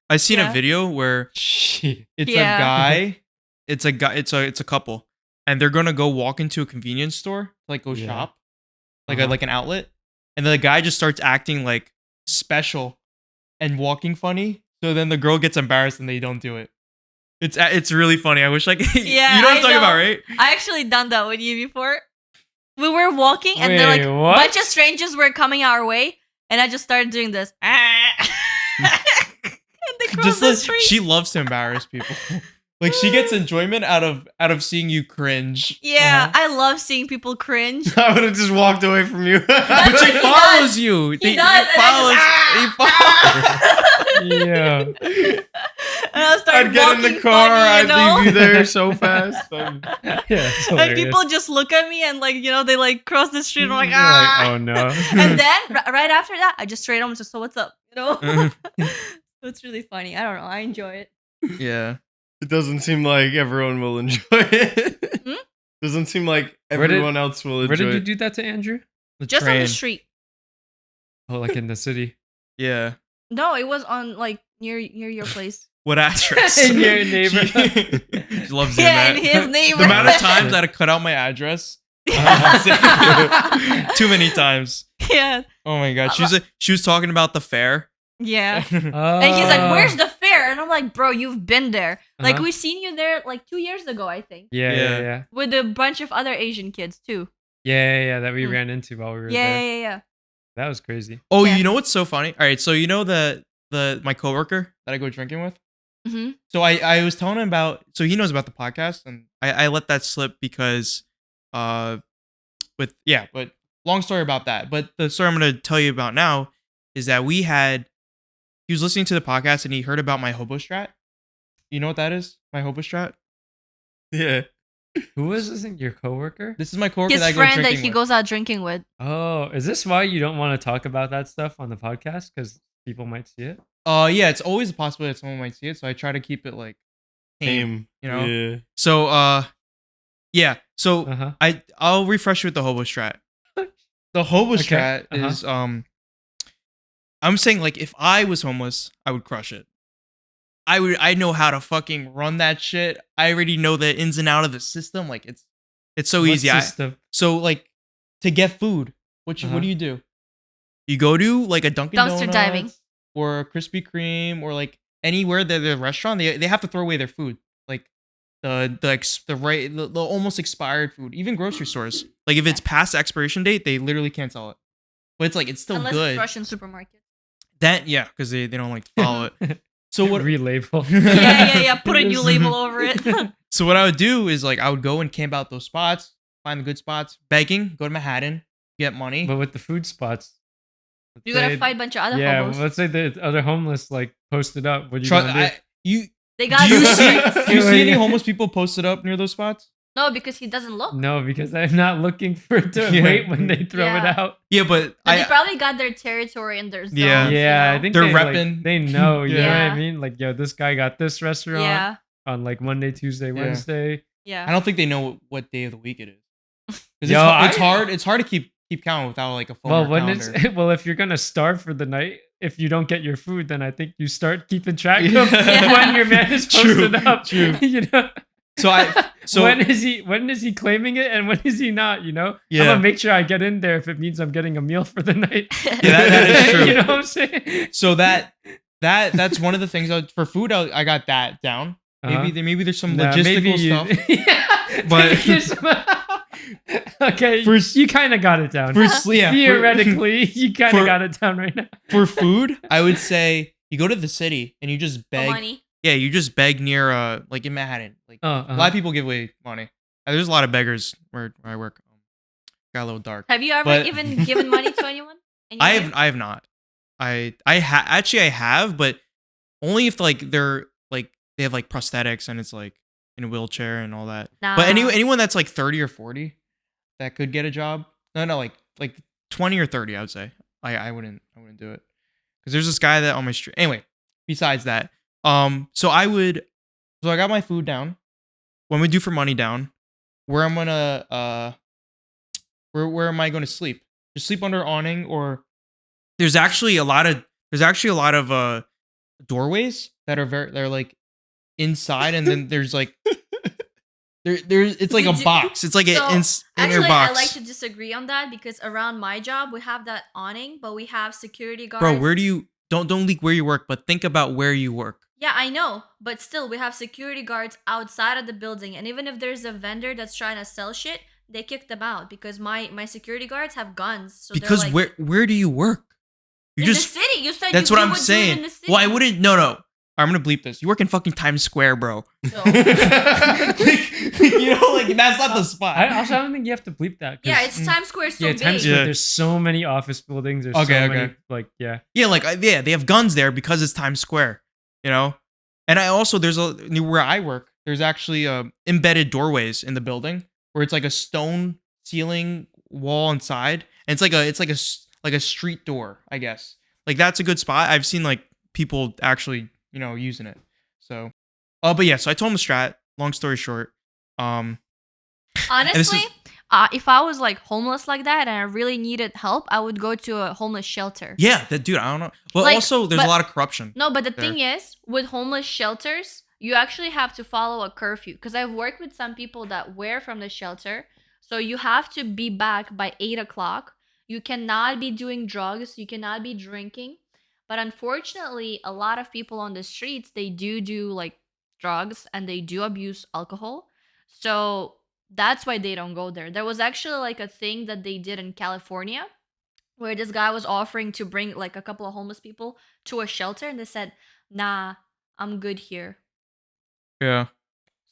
[SPEAKER 2] I've seen
[SPEAKER 1] Yeah.
[SPEAKER 2] a video where
[SPEAKER 4] Shit.
[SPEAKER 2] it's
[SPEAKER 1] Yeah.
[SPEAKER 2] a guy, it's a couple, and they're gonna go walk into a convenience store, like go
[SPEAKER 4] Yeah.
[SPEAKER 2] shop, like
[SPEAKER 4] Uh-huh.
[SPEAKER 2] like an outlet, and then the guy just starts acting like special and walking funny. So then the girl gets embarrassed and they don't do it. It's really funny. I wish like
[SPEAKER 1] Yeah,
[SPEAKER 2] you know what
[SPEAKER 1] I
[SPEAKER 2] I'm talking
[SPEAKER 1] know.
[SPEAKER 2] about, right?
[SPEAKER 1] I actually done that with you before. We were walking and then
[SPEAKER 4] Wait,
[SPEAKER 1] like a
[SPEAKER 4] what?
[SPEAKER 1] bunch of strangers were coming our way. and I just started doing this. And they cross
[SPEAKER 2] Just
[SPEAKER 1] the
[SPEAKER 2] like,
[SPEAKER 1] street.
[SPEAKER 2] she loves to embarrass people. Like she gets enjoyment out of seeing you cringe.
[SPEAKER 1] Yeah, I love seeing people cringe.
[SPEAKER 3] I would have just walked away from you.
[SPEAKER 2] But she
[SPEAKER 1] He
[SPEAKER 2] follows you.
[SPEAKER 1] He does, and I
[SPEAKER 2] He follows.
[SPEAKER 1] just,
[SPEAKER 2] He follows.
[SPEAKER 1] And I'll start
[SPEAKER 3] I'd get in the
[SPEAKER 1] walking
[SPEAKER 3] car.
[SPEAKER 1] funny, you know?
[SPEAKER 3] I'd leave you there so fast.
[SPEAKER 4] Yeah, it's
[SPEAKER 1] And
[SPEAKER 4] hilarious.
[SPEAKER 1] people just look at me and like, you know, they like cross the street and I'm like,
[SPEAKER 4] You're
[SPEAKER 1] ah.
[SPEAKER 4] like, oh no.
[SPEAKER 1] And then right after that, I just straight on just, so what's up? You know? So it's really funny. I don't know. I enjoy it.
[SPEAKER 2] Yeah.
[SPEAKER 3] It doesn't seem like everyone will enjoy it.
[SPEAKER 1] Hmm?
[SPEAKER 3] Doesn't seem like
[SPEAKER 4] Where did-
[SPEAKER 3] everyone else will enjoy
[SPEAKER 4] Where did you
[SPEAKER 3] it.
[SPEAKER 4] do that to Andrew?
[SPEAKER 2] The
[SPEAKER 1] Just on
[SPEAKER 2] train.
[SPEAKER 1] the street.
[SPEAKER 4] Oh, like in the city.
[SPEAKER 2] Yeah.
[SPEAKER 1] No, it was on like near your place.
[SPEAKER 2] What address?
[SPEAKER 4] In your neighborhood.
[SPEAKER 2] She loves doing
[SPEAKER 1] Yeah,
[SPEAKER 2] that.
[SPEAKER 1] in his neighborhood.
[SPEAKER 2] The amount of times I had to cut out my address. Too many times.
[SPEAKER 1] Yeah.
[SPEAKER 2] Oh my god. She was talking about the fair.
[SPEAKER 1] Yeah.
[SPEAKER 4] Oh.
[SPEAKER 1] And he's like, "Where's the fair?" And I'm like, "Bro, you've been there. Like
[SPEAKER 4] Uh-huh.
[SPEAKER 1] we seen you there like 2 years ago, I think,
[SPEAKER 4] Yeah,
[SPEAKER 2] Yeah.
[SPEAKER 4] yeah, yeah.
[SPEAKER 1] with a bunch of other Asian kids too."
[SPEAKER 4] Yeah, that we
[SPEAKER 1] Hmm.
[SPEAKER 4] ran into while we were
[SPEAKER 1] Yeah,
[SPEAKER 4] there.
[SPEAKER 1] yeah.
[SPEAKER 4] That was crazy.
[SPEAKER 2] Oh,
[SPEAKER 1] Yeah.
[SPEAKER 2] you know what's so funny? All right, so you know the my coworker that I go drinking with.
[SPEAKER 1] Mm-hmm.
[SPEAKER 2] So I was telling him about. So he knows about the podcast, and I let that slip because, but long story about that. But the story I'm gonna tell you about now is that he was listening to the podcast and he heard about my hobo strat. You know what that is? My hobo strat.
[SPEAKER 3] Yeah.
[SPEAKER 4] Who was this? Your coworker?
[SPEAKER 2] This is my coworker
[SPEAKER 1] His
[SPEAKER 2] that I go
[SPEAKER 1] friend that
[SPEAKER 2] drinking
[SPEAKER 1] he
[SPEAKER 2] with.
[SPEAKER 1] goes out drinking with.
[SPEAKER 4] Oh, is this why you don't want to talk about that stuff on the podcast? Because people might see it.
[SPEAKER 2] Yeah, it's always a possibility that someone might see it, so I try to keep it like tame, you know.
[SPEAKER 3] Yeah.
[SPEAKER 2] So yeah. So
[SPEAKER 4] Uh-huh.
[SPEAKER 2] I'll refresh you with the hobo strat. The hobo
[SPEAKER 4] Okay,
[SPEAKER 2] strat is I'm saying like if I was homeless, I would crush it. I know how to fucking run that shit. I already know the ins and out of the system. Like it's so
[SPEAKER 4] What
[SPEAKER 2] easy.
[SPEAKER 4] system?
[SPEAKER 2] So like to get food, what
[SPEAKER 4] Uh-huh.
[SPEAKER 2] do? You go to like a Dunkin'
[SPEAKER 1] Dumpster
[SPEAKER 2] Donuts
[SPEAKER 1] diving.
[SPEAKER 2] or a Krispy Kreme or like anywhere that the restaurant they have to throw away their food. Like the almost expired food, even grocery stores. Like if it's past expiration date, they literally can't sell it. But it's like it's still
[SPEAKER 1] Unless
[SPEAKER 2] good.
[SPEAKER 1] it's Russian supermarket.
[SPEAKER 2] That yeah, because they don't like to follow it. So what?
[SPEAKER 4] Relabel.
[SPEAKER 1] Yeah. Put a new label over it.
[SPEAKER 2] So what I would do is like I would go and camp out those spots, find the good spots, begging, go to Manhattan, get money.
[SPEAKER 4] But with the food spots. let's
[SPEAKER 1] You gotta
[SPEAKER 4] say-
[SPEAKER 1] fight a bunch of other
[SPEAKER 4] Yeah,
[SPEAKER 1] hobos.
[SPEAKER 4] let's say the other homeless like posted up. What are you
[SPEAKER 2] Try-
[SPEAKER 4] gonna do?
[SPEAKER 1] They got
[SPEAKER 2] do you
[SPEAKER 1] those
[SPEAKER 2] see
[SPEAKER 1] shirts.
[SPEAKER 2] do you see any homeless people posted up near those spots?
[SPEAKER 1] No, because he doesn't look.
[SPEAKER 4] No, because I'm not looking for it to
[SPEAKER 2] Yeah.
[SPEAKER 4] wait when they throw
[SPEAKER 1] Yeah.
[SPEAKER 4] it out.
[SPEAKER 2] Yeah, but
[SPEAKER 1] But they probably got their territory and their zones.
[SPEAKER 2] Yeah.
[SPEAKER 4] Yeah,
[SPEAKER 1] you
[SPEAKER 4] I think
[SPEAKER 2] They're
[SPEAKER 4] they, like,
[SPEAKER 2] repping.
[SPEAKER 4] they know, you know what
[SPEAKER 1] Yeah.
[SPEAKER 4] I mean? Like, yo, this guy got this restaurant
[SPEAKER 1] Yeah.
[SPEAKER 4] on like Monday, Tuesday, Wednesday.
[SPEAKER 2] I
[SPEAKER 1] Yeah.
[SPEAKER 2] don't think they know what day of the week it is. 'Cause
[SPEAKER 4] Yo,
[SPEAKER 2] it's hard. It's hard to keep count without like a phone.
[SPEAKER 4] Well,
[SPEAKER 2] or
[SPEAKER 4] when
[SPEAKER 2] calendar.
[SPEAKER 4] it's well, if you're gonna starve for the night, if you don't get your food, then I think you start keeping track
[SPEAKER 2] Yeah.
[SPEAKER 4] of when your man is
[SPEAKER 2] True,
[SPEAKER 4] posted up.
[SPEAKER 2] true.
[SPEAKER 4] You know.
[SPEAKER 2] So
[SPEAKER 4] when is he claiming it and when is he not? You know.
[SPEAKER 2] Yeah.
[SPEAKER 4] I'm gonna make sure I get in there if it means I'm getting a meal for the night.
[SPEAKER 2] that is true.
[SPEAKER 4] You know what I'm saying?
[SPEAKER 2] So that's one of the things for food. I got that down. Maybe there's some
[SPEAKER 4] Nah,
[SPEAKER 2] logistical
[SPEAKER 4] maybe
[SPEAKER 2] stuff.
[SPEAKER 4] Yeah,
[SPEAKER 2] But-
[SPEAKER 4] maybe there's okay,
[SPEAKER 2] For-
[SPEAKER 4] you kind of got it down.
[SPEAKER 2] For yeah,
[SPEAKER 4] Theoretically, you kind
[SPEAKER 2] for-
[SPEAKER 4] of got it down right now.
[SPEAKER 2] for food, I would say you go to the city and you just
[SPEAKER 1] For
[SPEAKER 2] beg.
[SPEAKER 1] money.
[SPEAKER 2] Yeah, you just beg near like in Manhattan. Like
[SPEAKER 4] Oh,
[SPEAKER 2] a lot of people give away money. There's a lot of beggars where I work. Got a little dark.
[SPEAKER 1] Have you ever
[SPEAKER 2] But-
[SPEAKER 1] even given money to anyone?
[SPEAKER 2] I have not. I have, but only if like they're like they have like prosthetics and it's like in a wheelchair and all that.
[SPEAKER 1] Nah.
[SPEAKER 2] But anyone that's like 30 or 40 that could get a job. No, like 20 or 30, I would say. I wouldn't do it. Cuz there's this guy that on my street. Anyway, besides that, so I got my food down. When we do for money down, where I'm going to where am I going to sleep? Just sleep under awning, or there's actually a lot of doorways they're like inside, and then there's like there's it's like
[SPEAKER 1] We
[SPEAKER 2] a
[SPEAKER 1] do-
[SPEAKER 2] box. It's like
[SPEAKER 1] So,
[SPEAKER 2] an inner
[SPEAKER 1] Actually,
[SPEAKER 2] box.
[SPEAKER 1] I like to disagree on that because around my job we have that awning, but we have security guards.
[SPEAKER 2] Bro, where do you don't leak where you work, but think about where you work.
[SPEAKER 1] Yeah, I know, but still, we have security guards outside of the building, and even if there's a vendor that's trying to sell shit, they kick them out because my security guards have guns. So
[SPEAKER 2] Because
[SPEAKER 1] they're like,
[SPEAKER 2] where do you work? You
[SPEAKER 1] in
[SPEAKER 2] just
[SPEAKER 1] the city. You said
[SPEAKER 2] that's
[SPEAKER 1] you
[SPEAKER 2] what I'm
[SPEAKER 1] would do it
[SPEAKER 2] saying.
[SPEAKER 1] in the city.
[SPEAKER 2] Well, I wouldn't. No. I'm gonna bleep this. You work in fucking Times Square, bro.
[SPEAKER 1] So,
[SPEAKER 2] Like, you know, like that's not the spot.
[SPEAKER 4] I also don't think you have to bleep that. 'cause-
[SPEAKER 1] yeah, it's Times Square. So
[SPEAKER 4] yeah,
[SPEAKER 1] big.
[SPEAKER 4] Times Square.
[SPEAKER 2] Yeah.
[SPEAKER 4] There's so many office buildings. There's
[SPEAKER 2] Okay,
[SPEAKER 4] so
[SPEAKER 2] okay.
[SPEAKER 4] many, like, yeah.
[SPEAKER 2] Yeah, like yeah, they have guns there because it's Times Square, you know. And I also where I work, there's actually embedded doorways in the building where it's like a stone ceiling wall inside, and it's like a street door, I guess. Like that's a good spot. I've seen like people actually using it. So, but yeah, so I told him the strat. Long story short,
[SPEAKER 1] Honestly, if I was like homeless like that and I really needed help, I would go to a homeless shelter.
[SPEAKER 2] yeah, that dude, I don't know, but
[SPEAKER 1] Like,
[SPEAKER 2] also there's a
[SPEAKER 1] but-
[SPEAKER 2] lot of corruption.
[SPEAKER 1] No, but the
[SPEAKER 2] there.
[SPEAKER 1] thing is, with homeless shelters, you actually have to follow a curfew. Because I've worked with some people that were from the shelter. So you have to be back by 8 o'clock. You cannot be doing drugs. You cannot be drinking. But unfortunately, a lot of people on the streets, they do like drugs and they do abuse alcohol. So that's why they don't go there. There was actually like a thing that they did in California where this guy was offering to bring like a couple of homeless people to a shelter, and they said, nah, I'm good here.
[SPEAKER 2] Yeah,